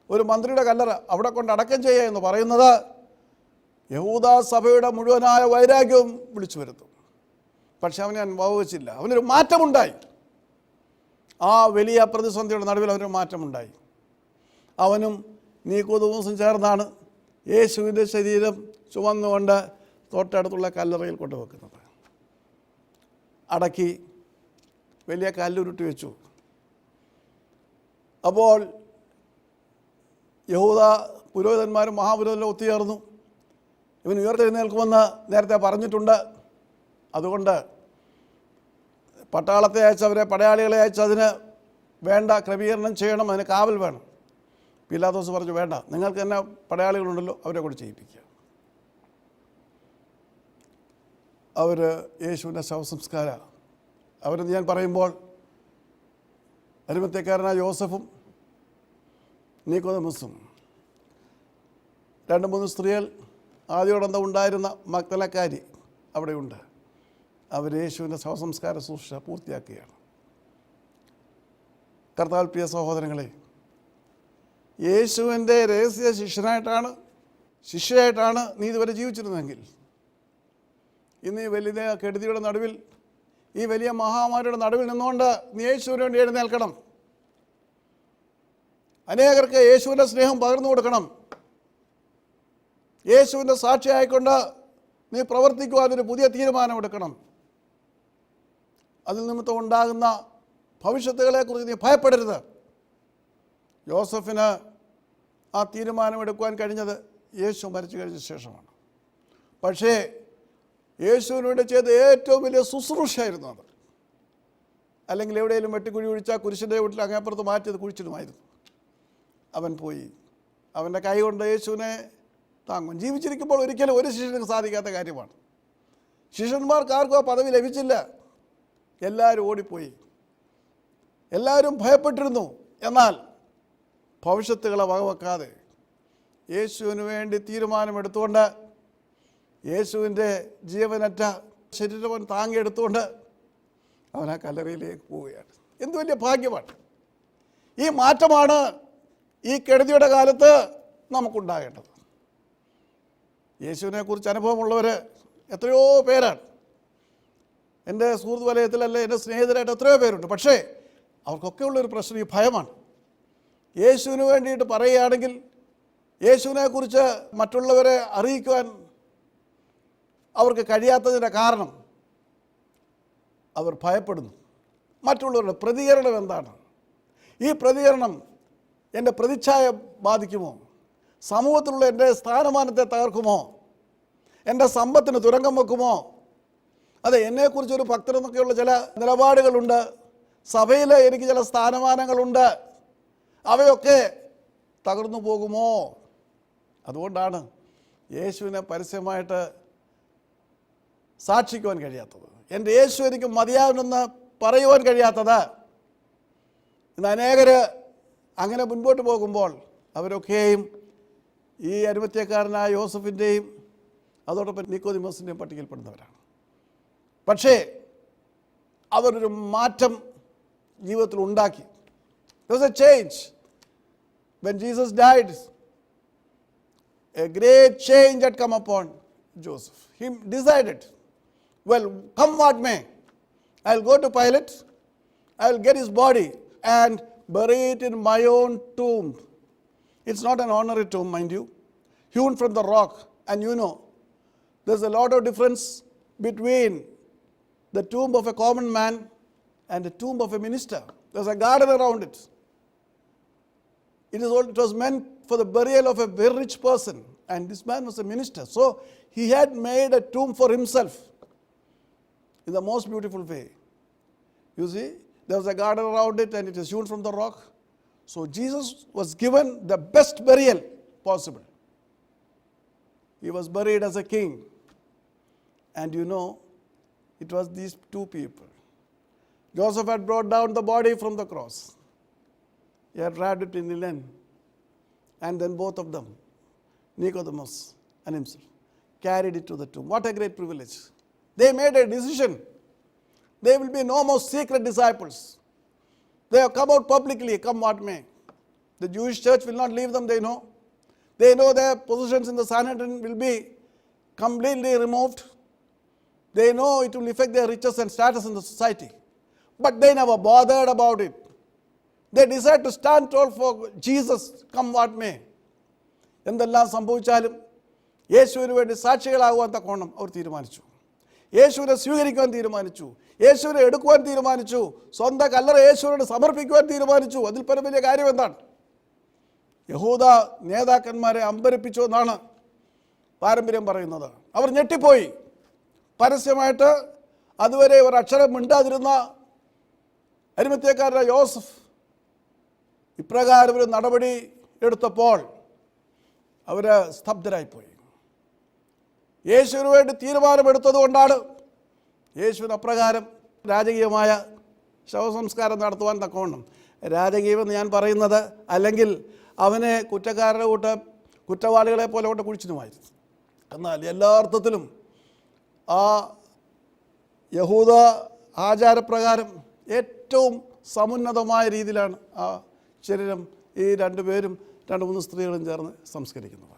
S2: ഒരു മന്ത്രിയുടെ കല്ലറ, അവിടെ കൊണ്ട് അടക്കം ചെയ്യുക എന്ന് പറയുന്നത് യഹൂദ സഭയുടെ മുഴുവനായ വൈരാഗ്യവും വിളിച്ചു വരുത്തും. പക്ഷെ അവനെ അനുഭവിച്ചില്ല. അവനൊരു മാറ്റമുണ്ടായി. ആ വലിയ പ്രതിസന്ധിയുടെ നടുവിൽ അവനൊരു മാറ്റമുണ്ടായി. അവനും നീക്കോദോസും ചേർന്നാണ് യേശുവിൻ്റെ ശരീരം ചുവന്നുകൊണ്ട് തൊട്ടടുത്തുള്ള കല്ലറയിൽ കൊണ്ടുവെക്കുന്നത്. അടക്കി വലിയ കല്ലുരുട്ടി വെച്ചു. അപ്പോൾ യഹൂദ പുരോഹിതന്മാരും മഹാപുരോഹിതരും ഒത്തുചേർന്നു. ഇവൻ ഉയർത്തെഴുന്നേൽക്കുമെന്ന് നേരത്തെ പറഞ്ഞിട്ടുണ്ട്. അതുകൊണ്ട് പട്ടാളത്തെ അയച്ചവരെ, പടയാളികളെ അയച്ച് അതിന് വേണ്ട ക്രമീകരണം ചെയ്യണം, അതിന് കാവൽ വേണം. പീലാത്തോസ് പറഞ്ഞു, വേണ്ട, നിങ്ങൾക്ക് തന്നെ പടയാളികളുണ്ടല്ലോ, അവരെ കൂടി ചെയ്യിപ്പിക്കുക. അവർ യേശുവിൻ്റെ ശവസംസ്കാര അവരെന്ന് ഞാൻ പറയുമ്പോൾ അരിമത്യക്കാരനായ യോസഫും നീക്കോദെമോസും 2-3 സ്ത്രീകൾ ആദ്യോടന്തം ഉണ്ടായിരുന്ന മഗ്ദലക്കാരി അവിടെയുണ്ട്. അവർ യേശുവിൻ്റെ ശവസംസ്കാര ശുശ്രൂഷ പൂർത്തിയാക്കുകയാണ്. കർത്താവിൽ പ്രിയ സഹോദരങ്ങളെ, യേശുവിൻ്റെ രഹസ്യ ശിഷ്യയായിട്ടാണ് നീ ഇതുവരെ ജീവിച്ചിരുന്നതെങ്കിൽ ഇന്ന് ഈ വലിയ കെടുതിയുടെ നടുവിൽ, ഈ വലിയ മഹാമാരിയുടെ നടുവിൽ നിന്നുകൊണ്ട് നീ യേശുവിന് വേണ്ടി എഴുന്നേൽക്കണം. അനേകർക്ക് യേശുവിൻ്റെ സ്നേഹം പകർന്നു കൊടുക്കണം. യേശുവിൻ്റെ സാക്ഷിയായിക്കൊണ്ട് നീ പ്രവർത്തിക്കുവാനൊരു പുതിയ തീരുമാനമെടുക്കണം. അതിൽ നിമിത്തം ഉണ്ടാകുന്ന ഭവിഷ്യത്തുകളെക്കുറിച്ച് നീ ഭയപ്പെടരുത്. യോസഫിന് ആ തീരുമാനമെടുക്കുവാൻ കഴിഞ്ഞത് യേശു മരിച്ചു കഴിഞ്ഞ ശേഷമാണ്. പക്ഷേ യേശുവിന് വേണ്ടി ചെയ്ത ഏറ്റവും വലിയ ശുശ്രൂഷയായിരുന്നു അത്. അല്ലെങ്കിൽ എവിടെയെങ്കിലും വെട്ടിക്കുഴി കുഴിച്ചാൽ കുരിശിൻ്റെ വീട്ടിൽ അങ്ങേപ്പുറത്ത് മാറ്റിയത് കുഴിച്ചിടുമായിരുന്നു. അവൻ പോയി അവൻ്റെ കൈ കൊണ്ട് യേശുവിനെ താങ്ങും. ജീവിച്ചിരിക്കുമ്പോൾ ഒരിക്കലും ഒരു ശിഷ്യന് സാധിക്കാത്ത കാര്യമാണ്. ശിഷ്യന്മാർക്ക് ആർക്കും ആ പദവി ലഭിച്ചില്ല. എല്ലാവരും ഓടിപ്പോയി, എല്ലാവരും ഭയപ്പെട്ടിരുന്നു. എന്നാൽ ഭവിഷ്യത്തുകളെ വകവെക്കാതെ യേശുവിന് വേണ്ടി തീരുമാനമെടുത്തുകൊണ്ട്, യേശുവിൻ്റെ ജീവനറ്റ ശരീരം താങ്ങിയെടുത്തുകൊണ്ട് അവൻ ആ കല്ലറയിലേക്ക് പോവുകയാണ്. എന്ത് വലിയ ഭാഗ്യമാണ്! ഈ മാറ്റമാണ് ഈ കെടുതിയുടെ കാലത്ത് നമുക്കുണ്ടാകേണ്ടത്. യേശുവിനെക്കുറിച്ച് അനുഭവമുള്ളവർ എത്രയോ പേരാണ്. എൻ്റെ സുഹൃത്ത് വലയത്തിലല്ല, എൻ്റെ സ്നേഹിതരായിട്ട് എത്രയോ പേരുണ്ട്. പക്ഷേ അവർക്കൊക്കെ ഉള്ളൊരു പ്രശ്നം ഈ ഭയമാണ്. യേശുവിന് വേണ്ടിയിട്ട് പറയുകയാണെങ്കിൽ യേശുവിനെക്കുറിച്ച് മറ്റുള്ളവരെ അറിയിക്കുവാൻ അവർക്ക് കഴിയാത്തതിൻ്റെ കാരണം അവർ ഭയപ്പെടുന്നു. മറ്റുള്ളവരുടെ പ്രതികരണം എന്താണ്? ഈ പ്രതികരണം എൻ്റെ പ്രതിച്ഛായ ബാധിക്കുമോ? സമൂഹത്തിലുള്ള എൻ്റെ സ്ഥാനമാനത്തെ തകർക്കുമോ? എൻ്റെ സമ്പത്തിന് തുരങ്കം വെക്കുമോ? അതെ, എന്നെക്കുറിച്ചൊരു ഭക്തരെന്നൊക്കെയുള്ള ചില നിലപാടുകളുണ്ട്. സഭയിൽ എനിക്ക് ചില സ്ഥാനമാനങ്ങളുണ്ട്. അവയൊക്കെ തകർന്നു പോകുമോ? അതുകൊണ്ടാണ് യേശുവിനെ പരസ്യമായിട്ട് സാക്ഷിക്കുവാൻ കഴിയാത്തത്. എൻ്റെ യേശു എനിക്ക് മതിയാവുമെന്ന് പറയുവാൻ കഴിയാത്തത്. ഇന്ന് അനേകർ അങ്ങനെ മുൻപോട്ട് പോകുമ്പോൾ അവരൊക്കെയും ഈ അരിമത്യക്കാരനായ യോസഫിൻ്റെയും അതോടൊപ്പം നിക്കോദിമോസിൻ്റെയും പട്ടികയിൽപ്പെടുന്നവരാണ്. പക്ഷേ അവരൊരു മാറ്റം ജീവിതത്തിൽ ഉണ്ടാക്കി. There was a change. When Jesus died, a great change had come upon Joseph. He decided, well, come what may, I'll go to Pilate, I'll get his body and bury it in my own tomb. It's not an honorary tomb, mind you, hewn from the rock. And you know, there's a lot of difference between the tomb of a common man and the tomb of a minister. There's a garden around it. It was meant for the burial of a very rich person, and this man was a minister. So he had made a tomb for himself in the most beautiful way. You see, there was a garden around it and it is hewn from the rock. So Jesus was given the best burial possible. He was buried as a king. And you know, it was these two people. Joseph had brought down the body from the cross. He had wrapped it in linen. And then both of them, Nicodemus and himself, carried it to the tomb. What a great privilege. They made a decision. There will be no more secret disciples. They have come out publicly, come what may. The Jewish church will not leave them, they know. They know their positions in the Sanhedrin will be completely removed. They know it will affect their riches and status in the society. But they never bothered about it. They decided to stand tall for Jesus, come what may. എന്തെല്ലാം സംഭവിച്ചാലും യേശുവിന് വേണ്ടി സാക്ഷികളാകുവാൻ തക്കവണ്ണം അവർ തീരുമാനിച്ചു. യേശുവിനെ സ്വീകരിക്കുവാൻ തീരുമാനിച്ചു. യേശുവിനെ എടുക്കുവാൻ തീരുമാനിച്ചു. സ്വന്തം കല്ലറ യേശുവിനോട് സമർപ്പിക്കുവാൻ തീരുമാനിച്ചു. അതിൽ പല വലിയ കാര്യം എന്താണ്? യഹൂദ നേതാക്കന്മാരെ അമ്പരപ്പിച്ചു എന്നാണ് പാരമ്പര്യം പറയുന്നത്. അവർ ഞെട്ടിപ്പോയി. പരസ്യമായിട്ട് അതുവരെ ഒരു അക്ഷരം മിണ്ടാതിരുന്ന അരിമത്യക്കാരനായ യോസഫ് ഇപ്രകാരം ഒരു നടപടി എടുത്തപ്പോൾ അവർ സ്തബ്ധരായിപ്പോയി. യേശുവിന് വേണ്ടി തീരുമാനമെടുത്തത് കൊണ്ടാണ് യേശുവിന് അപ്രകാരം രാജകീയമായ ശവസംസ്കാരം നടത്തുവാൻ തക്കവണ്ണം. രാജകീയമെന്ന് ഞാൻ പറയുന്നത്, അല്ലെങ്കിൽ അവനെ കുറ്റക്കാരുടെ കൂട്ട് കുറ്റവാളികളെ പോലെ കൊണ്ട് കുഴിച്ചിനുമായിരുന്നു. എന്നാൽ എല്ലാ അർത്ഥത്തിലും ആ യഹൂദ ആചാരപ്രകാരം ഏറ്റവും സമുന്നതമായ രീതിയിലാണ് ആ ശരീരം ഈ 2 പേരും 2-3 സ്ത്രീകളും ചേർന്ന് സംസ്കരിക്കുന്നത്.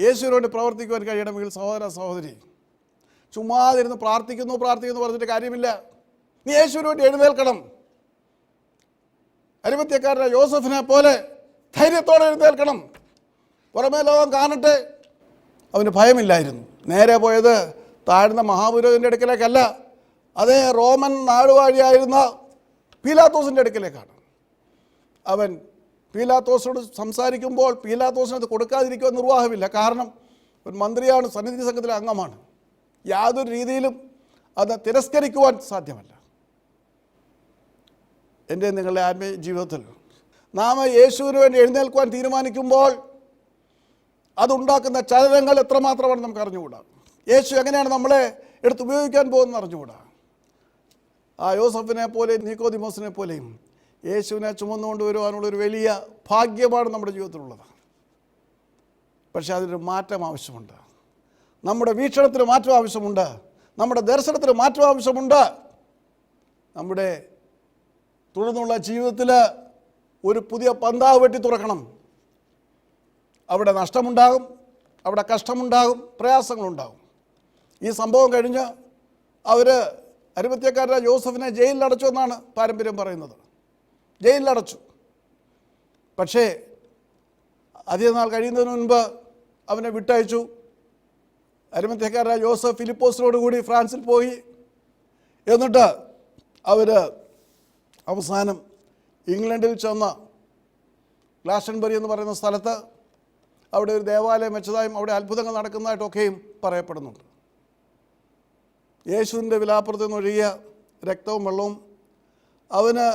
S2: യേശുവിന് വേണ്ടി പ്രവർത്തിക്കുവാൻ കഴിയണമെങ്കിൽ സഹോദര സഹോദരി, ചുമ്മാതിരുന്ന് പ്രാർത്ഥിക്കുന്നു പറഞ്ഞിട്ട് കാര്യമില്ല. നീ യേശുവിന് വേണ്ടി എഴുന്നേൽക്കണം. അരിമത്യക്കാരനായ യോസഫിനെ പോലെ ധൈര്യത്തോടെ എഴുന്നേൽക്കണം. പുറമേ ലോകം കാണട്ടെ. അവന് ഭയമില്ലായിരുന്നു. നേരെ പോയത് താഴ്ന്ന മഹാപുരോഹിതൻ്റെ അടുക്കലേക്കല്ല, അതേ റോമൻ നാടുവാഴിയായിരുന്ന പീലാത്തോസിൻ്റെ അടുക്കലേക്കാണ്. അവൻ പീലാത്തോസിനോട് സംസാരിക്കുമ്പോൾ പീലാത്തോസിനത് കൊടുക്കാതിരിക്കുവാൻ നിർവാഹമില്ല. കാരണം ഒരു മന്ത്രിയാണ്, സന്നിധി സംഘത്തിലെ അംഗമാണ്. യാതൊരു രീതിയിലും അത് തിരസ്കരിക്കുവാൻ സാധ്യമല്ല. എൻ്റെ നിങ്ങളുടെ ആത്മീയ ജീവിതത്തിൽ നാം യേശുവിന് വേണ്ടി എഴുന്നേൽക്കുവാൻ തീരുമാനിക്കുമ്പോൾ അതുണ്ടാക്കുന്ന ചലനങ്ങൾ എത്രമാത്രമാണ് നമുക്ക് അറിഞ്ഞുകൂടാ. യേശു എങ്ങനെയാണ് നമ്മളെ എടുത്ത് ഉപയോഗിക്കാൻ പോകുന്നത് അറിഞ്ഞുകൂടാ. ആ യോസഫിനെ പോലെയും നിക്കോദിമോസിനെ പോലെയും യേശുവിനെ ചുമന്നുകൊണ്ട് വരുവാനുള്ളൊരു വലിയ ഭാഗ്യമാണ് നമ്മുടെ ജീവിതത്തിലുള്ളത്. പക്ഷേ അതിനൊരു മാറ്റം ആവശ്യമുണ്ട്. നമ്മുടെ വീക്ഷണത്തിന് മാറ്റം ആവശ്യമുണ്ട്. നമ്മുടെ ദർശനത്തിന് മാറ്റം ആവശ്യമുണ്ട്. നമ്മുടെ തുടർന്നുള്ള ജീവിതത്തിൽ ഒരു പുതിയ പന്താവ് വെട്ടി തുറക്കണം. അവിടെ നഷ്ടമുണ്ടാകും, അവിടെ കഷ്ടമുണ്ടാകും, പ്രയാസങ്ങളുണ്ടാകും. ഈ സംഭവം കഴിഞ്ഞ് അവർ അരിമത്യക്കാരനായ യോസഫിനെ ജയിലിലടച്ചു എന്നാണ് പാരമ്പര്യം പറയുന്നത്. ജയിലിലടച്ചു. പക്ഷേ അധികം നാൾ കഴിയുന്നതിന് മുൻപ് അവനെ വിട്ടയച്ചു. അരിമത്യക്കാരനായ യോസഫ് ഫിലിപ്പോസിനോട് കൂടി ഫ്രാൻസിൽ പോയി. എന്നിട്ട് അവർ അവസാനം ഇംഗ്ലണ്ടിൽ ചെന്ന് ഗ്ലാസ്റ്റൺബറി എന്ന് പറയുന്ന സ്ഥലത്ത് അവിടെ ഒരു ദേവാലയം വെച്ചതായും അവിടെ അത്ഭുതങ്ങൾ നടക്കുന്നതായിട്ടൊക്കെയും പറയപ്പെടുന്നുണ്ട്. യേശുവിൻ്റെ വിലാപ്പുറത്ത് നിന്നൊഴുകിയ രക്തവും വെള്ളവും അവന്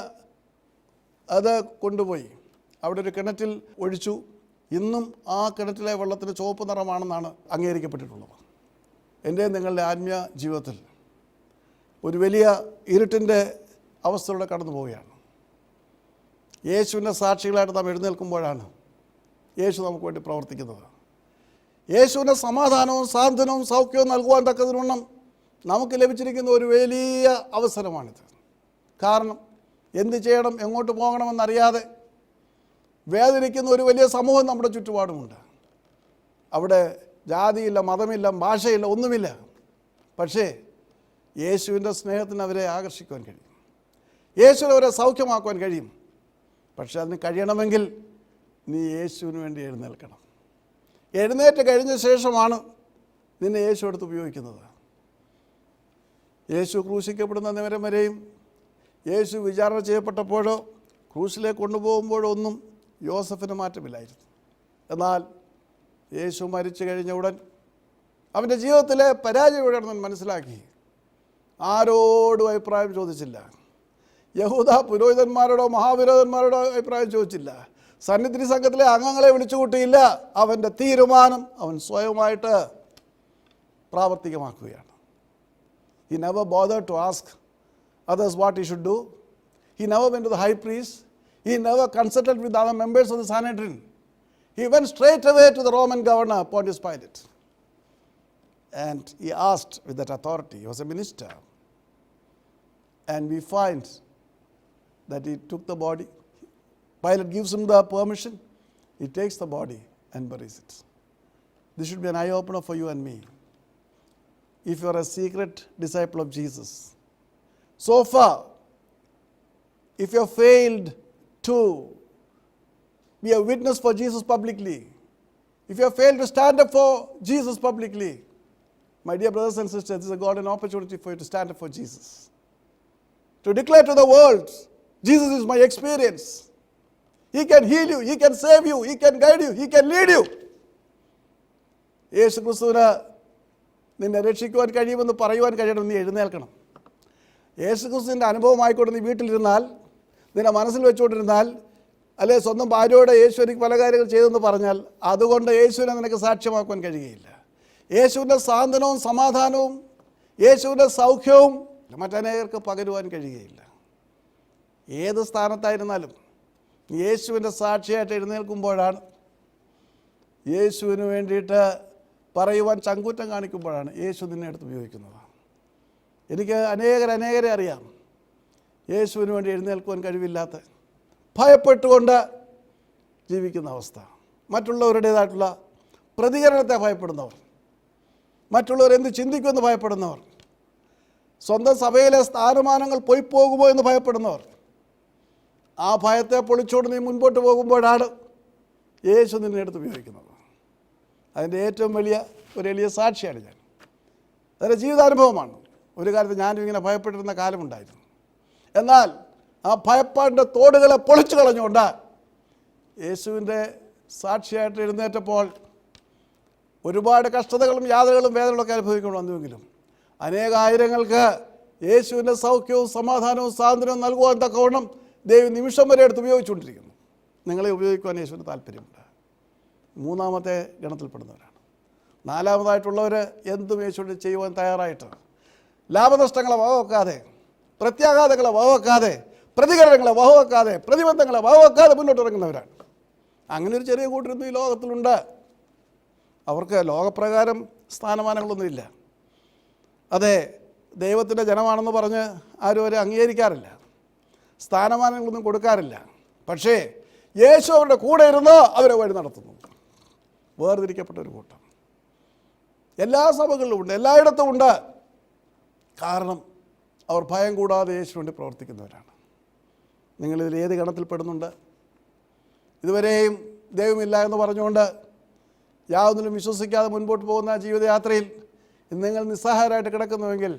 S2: അത് കൊണ്ടുപോയി അവിടെ ഒരു കിണറ്റിൽ ഒഴിച്ചു. ഇന്നും ആ കിണറ്റിലെ വെള്ളത്തിന് ചുവപ്പ് നിറമാണെന്നാണ് അംഗീകരിക്കപ്പെട്ടിട്ടുള്ളത്. എൻ്റെ നിങ്ങളുടെ ആത്മീയ ജീവിതത്തിൽ ഒരു വലിയ ഇരുട്ടിൻ്റെ അവസ്ഥയിലൂടെ കടന്നു പോവുകയാണ്. യേശുവിൻ്റെ സാക്ഷികളായിട്ട് നാം എഴുന്നേൽക്കുമ്പോഴാണ് യേശു നമുക്ക് വേണ്ടി പ്രവർത്തിക്കുന്നത്. യേശുവിൻ്റെ സമാധാനവും സാന്ത്വനവും സൗഖ്യവും നൽകുവാൻ തക്കതിനൊന്നും നമുക്ക് ലഭിച്ചിരിക്കുന്ന ഒരു വലിയ അവസരമാണിത്. കാരണം എന്ത് ചെയ്യണം, എങ്ങോട്ട് പോകണമെന്നറിയാതെ വേദനിക്കുന്ന ഒരു വലിയ സമൂഹം നമ്മുടെ ചുറ്റുപാടുമുണ്ട്. അവിടെ ജാതിയില്ല, മതമില്ല, ഭാഷയില്ല, ഒന്നുമില്ല. പക്ഷേ യേശുവിൻ്റെ സ്നേഹത്തിന് അവരെ ആകർഷിക്കുവാൻ കഴിയും. യേശുവിനെ അവരെ സൗഖ്യമാക്കുവാൻ കഴിയും. പക്ഷെ അതിന് കഴിയണമെങ്കിൽ നീ യേശുവിന് വേണ്ടി എഴുന്നേൽക്കണം. എഴുന്നേറ്റ് കഴിഞ്ഞ ശേഷമാണ് നിന്നെ യേശു എടുത്ത് ഉപയോഗിക്കുന്നത്. യേശു ക്രൂശിക്കപ്പെടുന്ന നേരം വരെയും യേശു വിചാരണ ചെയ്യപ്പെട്ടപ്പോഴോ ക്രൂശിലേക്ക് കൊണ്ടുപോകുമ്പോഴോ ഒന്നും യോസഫിന് മാറ്റമില്ലായിരുന്നു. എന്നാൽ യേശു മരിച്ചു കഴിഞ്ഞ ഉടൻ അവൻ്റെ ജീവിതത്തിലെ പരാജയം എവിടെയാണെന്ന് മനസ്സിലാക്കി ആരോടും അഭിപ്രായം ചോദിച്ചില്ല. യഹൂദ പുരോഹിതന്മാരോടോ മഹാപുരോഹിതന്മാരോടോ അഭിപ്രായം ചോദിച്ചില്ല. സന്നിധി സംഘത്തിലെ അംഗങ്ങളെ വിളിച്ചുകൂട്ടിയില്ല. അവൻ്റെ തീരുമാനം അവൻ സ്വയമായിട്ട് പ്രാവർത്തികമാക്കുകയാണ്. He never bothered to ask others what he should do. He never went to the high priest. He never consulted with other members of the Sanhedrin. He went straight away to the Roman governor, Pontius Pilate. And he asked with that authority. He was a minister. And we find that he took the body. Pilate gives him the permission. He takes the body and buries it. This should be an eye-opener for you and me. If you are a secret disciple of Jesus, so far, if you have failed to be a witness for Jesus publicly, if you have failed to stand up for Jesus publicly, my dear brothers and sisters, this is a golden opportunity for you to stand up for Jesus. To declare to the world, Jesus is my experience. He can heal you, He can save you, He can guide you, He can lead you. യേശു ക്രിസ്തുവിന് നിന്നെ രക്ഷിക്കുവാൻ കഴിയുമെന്ന് പറയുവാൻ കഴിയണം. നീ എഴുന്നേൽക്കണം. യേശു ക്രിസ്തുവിൻ്റെ അനുഭവമായിക്കൊണ്ട് നീ വീട്ടിലിരുന്നാൽ, നിന്നെ മനസ്സിൽ വെച്ചുകൊണ്ടിരുന്നാൽ, അല്ലെ സ്വന്തം ഭാര്യയോട് യേശു എനിക്ക് പല കാര്യങ്ങൾ ചെയ്തെന്ന് പറഞ്ഞാൽ അതുകൊണ്ട് യേശുവിനെ നിനക്ക് സാക്ഷ്യമാക്കുവാൻ കഴിയുകയില്ല. യേശുവിൻ്റെ സാന്ത്വനവും സമാധാനവും യേശുവിൻ്റെ സൗഖ്യവും മറ്റനേകർക്ക് പകരുവാൻ കഴിയുകയില്ല. ഏത് സ്ഥാനത്തായിരുന്നാലും യേശുവിൻ്റെ സാക്ഷിയായിട്ട് എഴുന്നേൽക്കുമ്പോഴാണ് യേശുവിന് വേണ്ടിയിട്ട് പറയുവാൻ ചങ്കൂറ്റം കാണിക്കുമ്പോഴാണ് യേശു നിന്നെ എടുത്ത് ഉപയോഗിക്കുന്നത്. എനിക്ക് അനേകരെ അറിയാം, യേശുവിന് വേണ്ടി എഴുന്നേൽക്കുവാൻ കഴിവില്ലാത്ത, ഭയപ്പെട്ടുകൊണ്ട് ജീവിക്കുന്ന അവസ്ഥ, മറ്റുള്ളവരുടേതായിട്ടുള്ള പ്രതികരണത്തെ ഭയപ്പെടുന്നവർ, മറ്റുള്ളവർ എന്ത് ചിന്തിക്കുമെന്ന് ഭയപ്പെടുന്നവർ, സ്വന്തം സഭയിലെ സ്ഥാനമാനങ്ങൾ പോയിപ്പോകുമോ എന്ന് ഭയപ്പെടുന്നവർ. ആ ഭയത്തെ പൊളിച്ചോട് നീ മുൻപോട്ട് പോകുമ്പോഴാണ് യേശു നിന്നെ എടുത്ത് ഉപയോഗിക്കുന്നത്. അതിൻ്റെ ഏറ്റവും വലിയ ഒരു എളിയ സാക്ഷിയാണ് ഞാൻ. അതൊരു ജീവിതാനുഭവമാണ്. ഒരു കാലത്ത് ഞാനും ഇങ്ങനെ ഭയപ്പെട്ടിരുന്ന കാലമുണ്ടായിരുന്നു. എന്നാൽ ആ ഭയപ്പാടിൻ്റെ തോടുകളെ പൊളിച്ചു കളഞ്ഞുകൊണ്ട് യേശുവിൻ്റെ സാക്ഷിയായിട്ട് എഴുന്നേറ്റപ്പോൾ ഒരുപാട് കഷ്ടതകളും യാതനകളും വേദനകളൊക്കെ അനുഭവിക്കേണ്ടി വന്നുവെങ്കിലും അനേകായിരങ്ങൾക്ക് യേശുവിൻ്റെ സൗഖ്യവും സമാധാനവും സ്വാതന്ത്ര്യവും നൽകുവാൻ തക്കവണ്ണം ദൈവം നിമിഷം വരെ എടുത്ത് ഉപയോഗിച്ചുകൊണ്ടിരിക്കുന്നു. നിങ്ങളെ ഉപയോഗിക്കുവാൻ യേശുവിന് താല്പര്യമുണ്ട്. മൂന്നാമത്തെ ഗണത്തിൽപ്പെടുന്നവരാണ്. നാലാമതായിട്ടുള്ളവർ എന്തും യേശുവിന് ചെയ്യുവാൻ തയ്യാറായിട്ട് ലാഭനഷ്ടങ്ങളെ വകവെക്കാതെ, പ്രത്യാഘാതങ്ങളെ വകവെക്കാതെ, പ്രതികരണങ്ങളെ വകവെക്കാതെ, പ്രതിബന്ധങ്ങളെ വകവെക്കാതെ മുന്നോട്ടിറങ്ങുന്നവരാണ്. അങ്ങനെ ഒരു ചെറിയ കൂട്ടരൊന്നും ഈ ലോകത്തിലുണ്ട്. അവർക്ക് ലോകപ്രകാരം സ്ഥാനമാനങ്ങളൊന്നുമില്ല. അതെ, ദൈവത്തിൻ്റെ ജനമാണെന്ന് പറഞ്ഞ് ആരും അവരെ അംഗീകരിക്കാറില്ല, സ്ഥാനമാനങ്ങളൊന്നും കൊടുക്കാറില്ല. പക്ഷേ യേശു അവരുടെ കൂടെ ഇരുന്ന് അവരെ വഴി നടത്തുന്നു. വേർതിരിക്കപ്പെട്ട ഒരു കൂട്ടം എല്ലാ സഭകളിലും ഉണ്ട്, എല്ലായിടത്തും ഉണ്ട്. കാരണം അവർ ഭയം കൂടാതെ യേശു വേണ്ടി പ്രവർത്തിക്കുന്നവരാണ്. നിങ്ങളിതിൽ ഏത് ഗണത്തിൽപ്പെടുന്നുണ്ട്? ഇതുവരെയും ദൈവമില്ല എന്ന് പറഞ്ഞുകൊണ്ട് യാതൊന്നിലും വിശ്വസിക്കാതെ മുൻപോട്ട് പോകുന്ന ജീവിതയാത്രയിൽ നിങ്ങൾ നിസ്സഹായരായിട്ട് കിടക്കുന്നുവെങ്കിൽ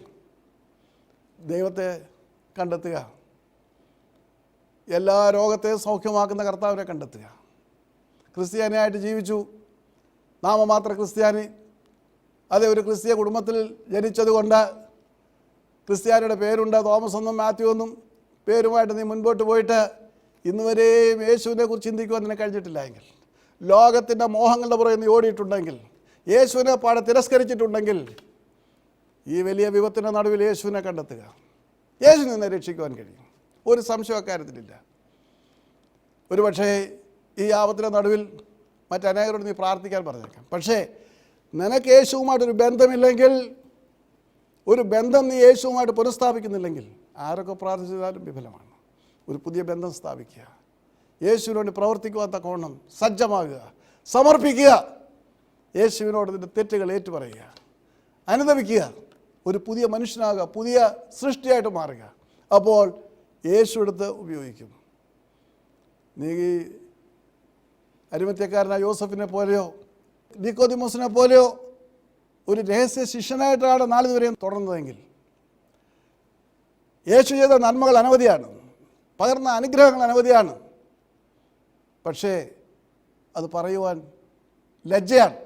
S2: ദൈവത്തെ കണ്ടെത്തുക. എല്ലാ രോഗത്തെയും സൗഖ്യമാക്കുന്ന കർത്താവിനെ കണ്ടെത്തുക. ക്രിസ്ത്യാനിയായിട്ട് ജീവിച്ചു, നാമമാത്ര ക്രിസ്ത്യാനി, അതേ ഒരു ക്രിസ്തീയ കുടുംബത്തിൽ ജനിച്ചതുകൊണ്ട് ക്രിസ്ത്യാനിയുടെ പേരുണ്ട്, തോമസ് എന്നും മാത്യു എന്നും പേരുമായിട്ട് നീ മുൻപോട്ട് പോയിട്ട് ഇന്നുവരെയും യേശുവിനെ കുറിച്ച് ചിന്തിക്കുവാൻ നിന്നെ കഴിഞ്ഞിട്ടില്ല എങ്കിൽ, ലോകത്തിൻ്റെ മോഹങ്ങളുടെ പുറകെ നീ ഓടിയിട്ടുണ്ടെങ്കിൽ, യേശുവിനെ പാടെ തിരസ്കരിച്ചിട്ടുണ്ടെങ്കിൽ, ഈ വലിയ വിപത്തിൻ്റെ നടുവിൽ യേശുവിനെ കണ്ടെത്തുക. യേശു നിന്നെ രക്ഷിക്കുവാൻ കഴിയും, ഒരു സംശയം അക്കാര്യത്തിലില്ല. ഒരുപക്ഷേ ഈ ആപത്തിൻ്റെ നടുവിൽ മറ്റനേകരോട് നീ പ്രാർത്ഥിക്കാൻ പറഞ്ഞേക്കാം. പക്ഷേ നിനക്ക് യേശുവുമായിട്ടൊരു ബന്ധമില്ലെങ്കിൽ, ഒരു ബന്ധം നീ യേശുവുമായിട്ട് പുനഃസ്ഥാപിക്കുന്നില്ലെങ്കിൽ ആരൊക്കെ പ്രാർത്ഥിച്ചാലും വിഫലമാണ്. ഒരു പുതിയ ബന്ധം സ്ഥാപിക്കുക, യേശുവിന് വേണ്ടി പ്രവർത്തിക്കുവാൻ തക്കവണ്ണം സജ്ജമാകുക, സമർപ്പിക്കുക, യേശുവിനോട് നിൻ്റെ തെറ്റുകൾ ഏറ്റുപറയുക, അനുദപിക്കുക, ഒരു പുതിയ മനുഷ്യനാകുക, പുതിയ സൃഷ്ടിയായിട്ട് മാറുക. അപ്പോൾ യേശു എടുത്ത് ഉപയോഗിക്കും. നീ അരിമത്യക്കാരനായ യോസഫിനെ പോലെയോ നിക്കോദിമോസിനെ പോലെയോ ഒരു രഹസ്യ ശിഷ്യനായിട്ടാണ് നാളിതുവരെയും തുടർന്നതെങ്കിൽ, യേശു ചെയ്ത നന്മകൾ അനവധിയാണ്, പകർന്ന അനുഗ്രഹങ്ങൾ അനവധിയാണ്. പക്ഷേ അത് പറയുവാൻ ലജ്ജയാണ്.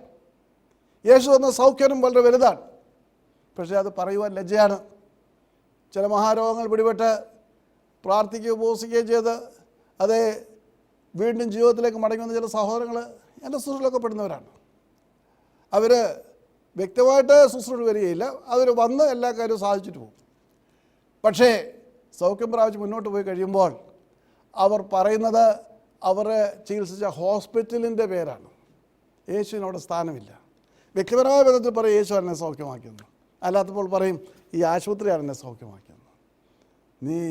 S2: യേശു തന്ന സൗഖ്യം വളരെ വലുതാണ്, പക്ഷേ അത് പറയുവാൻ ലജ്ജയാണ്. ചില മഹാരോഗങ്ങൾ പിടിപെട്ട് പ്രാർത്ഥിക്കുകയോ ഉപവസിക്കുകയോ ചെയ്ത് അതേ വീണ്ടും ജീവിതത്തിലേക്ക് മടങ്ങി വന്ന ചില സഹോദരങ്ങൾ എൻ്റെ ശുശ്രൂഷയിലൊക്കെ പെടുന്നവരാണ്. അവർ വ്യക്തമായിട്ട് ശുശ്രൂഷ വരികയില്ല, അവർ വന്ന് എല്ലാ കാര്യവും സാധിച്ചിട്ട് പോകും. പക്ഷേ സൗഖ്യം പ്രാപിച്ച് മുന്നോട്ട് പോയി കഴിയുമ്പോൾ അവർ പറയുന്നത് അവരെ ചികിത്സിച്ച ഹോസ്പിറ്റലിൻ്റെ പേരാണ്. യേശുവിനവിടെ സ്ഥാനമില്ല. വ്യക്തിപരമായ ബന്ധത്തിൽ പറയും യേശു എന്നെ സൗഖ്യമാക്കിയെന്ന്, അല്ലാത്തപ്പോൾ പറയും ഈ ആശുപത്രിയാണ് എന്നെ സൗഖ്യമാക്കിയെന്ന്. നീ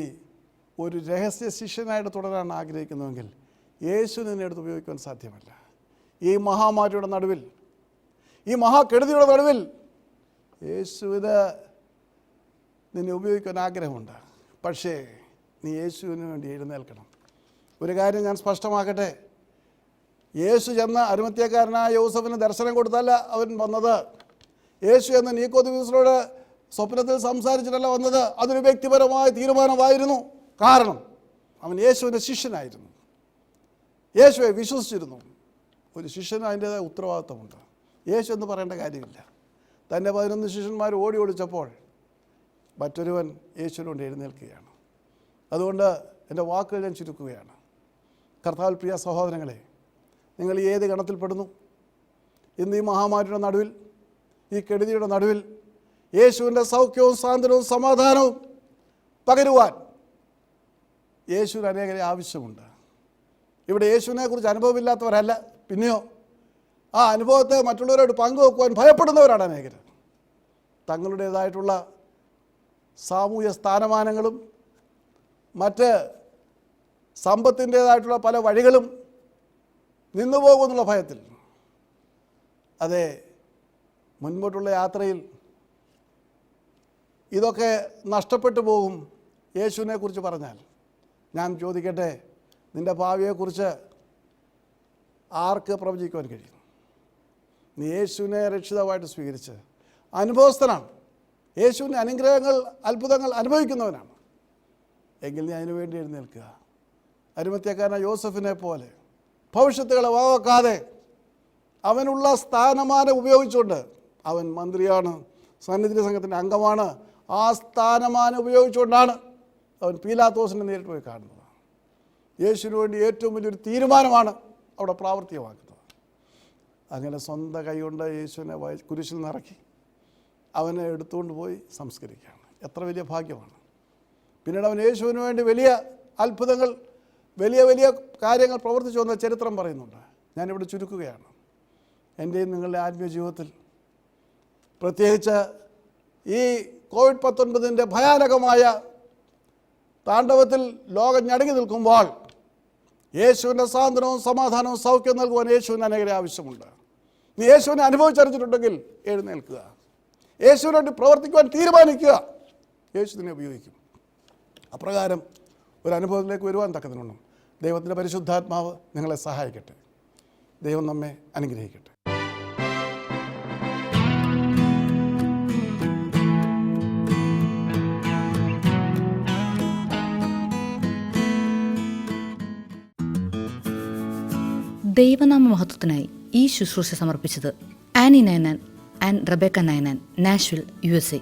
S2: ഒരു രഹസ്യ ശിഷ്യനായിട്ട് തുടരാൻ ആഗ്രഹിക്കുന്നുവെങ്കിൽ യേശു നിന്നെ എടുത്ത് ഉപയോഗിക്കാൻ സാധ്യമല്ല. ഈ മഹാമാരിയുടെ നടുവിൽ, ഈ മഹാകെടുതിയുടെ നടുവിൽ യേശുവിന് നിന്നെ ഉപയോഗിക്കാൻ ആഗ്രഹമുണ്ട്. പക്ഷേ നീ യേശുവിന് വേണ്ടി എഴുന്നേൽക്കണം. ഒരു കാര്യം ഞാൻ സ്പഷ്ടമാക്കട്ടെ, യേശു ചെന്ന അരിമത്യക്കാരനായ യോസഫിന് ദർശനം കൊടുത്തല്ല അവൻ വന്നത്. യേശു എന്ന നിക്കോദിമോസിനോട് സ്വപ്നത്തിൽ സംസാരിച്ചിട്ടല്ല വന്നത്. അതൊരു വ്യക്തിപരമായ തീരുമാനമായിരുന്നു. കാരണം അവൻ യേശുവിൻ്റെ ശിഷ്യനായിരുന്നു, യേശുവെ വിശ്വസിച്ചിരുന്നു. ഒരു ശിഷ്യന് അതിൻ്റേതായ ഉത്തരവാദിത്വമുണ്ട്. യേശു എന്ന് പറയേണ്ട കാര്യമില്ല. തൻ്റെ 11 ശിഷ്യന്മാർ ഓടി ഓടിച്ചപ്പോൾ മറ്റൊരുവൻ യേശുവിന് കൊണ്ട് എഴുന്നേൽക്കുകയാണ്. അതുകൊണ്ട് എൻ്റെ വാക്കുകൾ ഞാൻ ചുരുക്കുകയാണ്. കർത്താവിൽ പ്രിയ സഹോദരങ്ങളെ, നിങ്ങൾ ഏത് ഗണത്തിൽപ്പെടുന്നു? ഇന്ന് ഈ മഹാമാരിയുടെ നടുവിൽ, ഈ കെടുതിയുടെ നടുവിൽ യേശുവിൻ്റെ സൗഖ്യവും സാന്ത്വനവും സമാധാനവും പകരുവാൻ യേശുവിന് അനേകരെ ആവശ്യമുണ്ട്. ഇവിടെ യേശുവിനെ കുറിച്ച് അനുഭവമില്ലാത്തവരല്ല, പിന്നെയോ ആ അനുഭവത്തെ മറ്റുള്ളവരോട് പങ്കുവെക്കുവാൻ ഭയപ്പെടുന്നവരാണ് അനേകർ. തങ്ങളുടേതായിട്ടുള്ള സാമൂഹ്യ സ്ഥാനമാനങ്ങളും മറ്റ് സമ്പത്തിൻ്റേതായിട്ടുള്ള പല വഴികളും നിന്നുപോകുമെന്നുള്ള ഭയത്തിൽ, അതെ, മുൻപോട്ടുള്ള യാത്രയിൽ ഇതൊക്കെ നഷ്ടപ്പെട്ടു പോകും. യേശുവിനെ കുറിച്ച് പറഞ്ഞാൽ ഞാൻ ചോദിക്കട്ടെ, നിൻ്റെ ഭാവിയെക്കുറിച്ച് ആർക്ക് പ്രവചിക്കുവാൻ കഴിയും? നീ യേശുവിനെ രക്ഷിതാവായിട്ട് സ്വീകരിച്ച് അനുഭവസ്ഥനാണ്, യേശുവിൻ്റെ അനുഗ്രഹങ്ങൾ അത്ഭുതങ്ങൾ അനുഭവിക്കുന്നവനാണ് എങ്കിൽ നീ അതിനു വേണ്ടി എഴുന്നേൽക്കുക. അരിമത്ഥ്യക്കാരനായ യോസഫിനെ പോലെ ഭവിഷ്യത്തുകളെ വകവെക്കാതെ അവനുള്ള സ്ഥാനമാനം ഉപയോഗിച്ചുകൊണ്ട്, അവൻ മന്ത്രിയാണ്, സന്നിധി സംഘത്തിൻ്റെ അംഗമാണ്, ആ സ്ഥാനമാനം ഉപയോഗിച്ചുകൊണ്ടാണ് അവൻ പീലാത്തോസിനെ നേരിട്ട് പോയി കാണുന്നത്. യേശുവിന് വേണ്ടി ഏറ്റവും വലിയൊരു തീരുമാനമാണ് അവിടെ പ്രാവർത്തികമാക്കുന്നത്. അങ്ങനെ സ്വന്തം കൈകൊണ്ട് യേശുവിനെ കുരിശിൽ നിറക്കി അവനെ എടുത്തുകൊണ്ട് പോയി സംസ്കരിക്കുകയാണ്. എത്ര വലിയ ഭാഗ്യമാണ്. പിന്നീട് അവൻ യേശുവിന് വേണ്ടി വലിയ അത്ഭുതങ്ങൾ, വലിയ വലിയ കാര്യങ്ങൾ പ്രവർത്തിച്ചു വന്ന ചരിത്രം പറയുന്നുണ്ട്. ഞാനിവിടെ ചുരുക്കുകയാണ്. എൻ്റെയും നിങ്ങളുടെ ആത്മീയ ജീവിതത്തിൽ, പ്രത്യേകിച്ച് ഈ COVID-19 ഭയാനകമായ താണ്ഡവത്തിൽ ലോകം ഞടുങ്ങി നിൽക്കുമ്പോൾ യേശുവിൻ്റെ സാന്ത്വനവും സമാധാനവും സൗഖ്യം നൽകുവാൻ യേശുവിന് അനേകരെ ആവശ്യമുണ്ട്. നീ യേശുവിനെ അനുഭവിച്ചറിഞ്ഞിട്ടുണ്ടെങ്കിൽ എഴുന്നേൽക്കുക, യേശുവിന് വേണ്ടി പ്രവർത്തിക്കുവാൻ തീരുമാനിക്കുക. യേശു നിന്നെ ഉപയോഗിക്കും. അപ്രകാരം ഒരു അനുഭവത്തിലേക്ക് വരുവാൻ തക്കതിനുണ്ട് ദൈവത്തിൻ്റെ പരിശുദ്ധാത്മാവ് നിങ്ങളെ സഹായിക്കട്ടെ. ദൈവം നമ്മെ അനുഗ്രഹിക്കട്ടെ.
S1: ദൈവനാമ മഹത്വത്തിനായി ഈ ശുശ്രൂഷ സമർപ്പിച്ചത് Annie Ninan and Rebecca Ninan, Nashville, USA.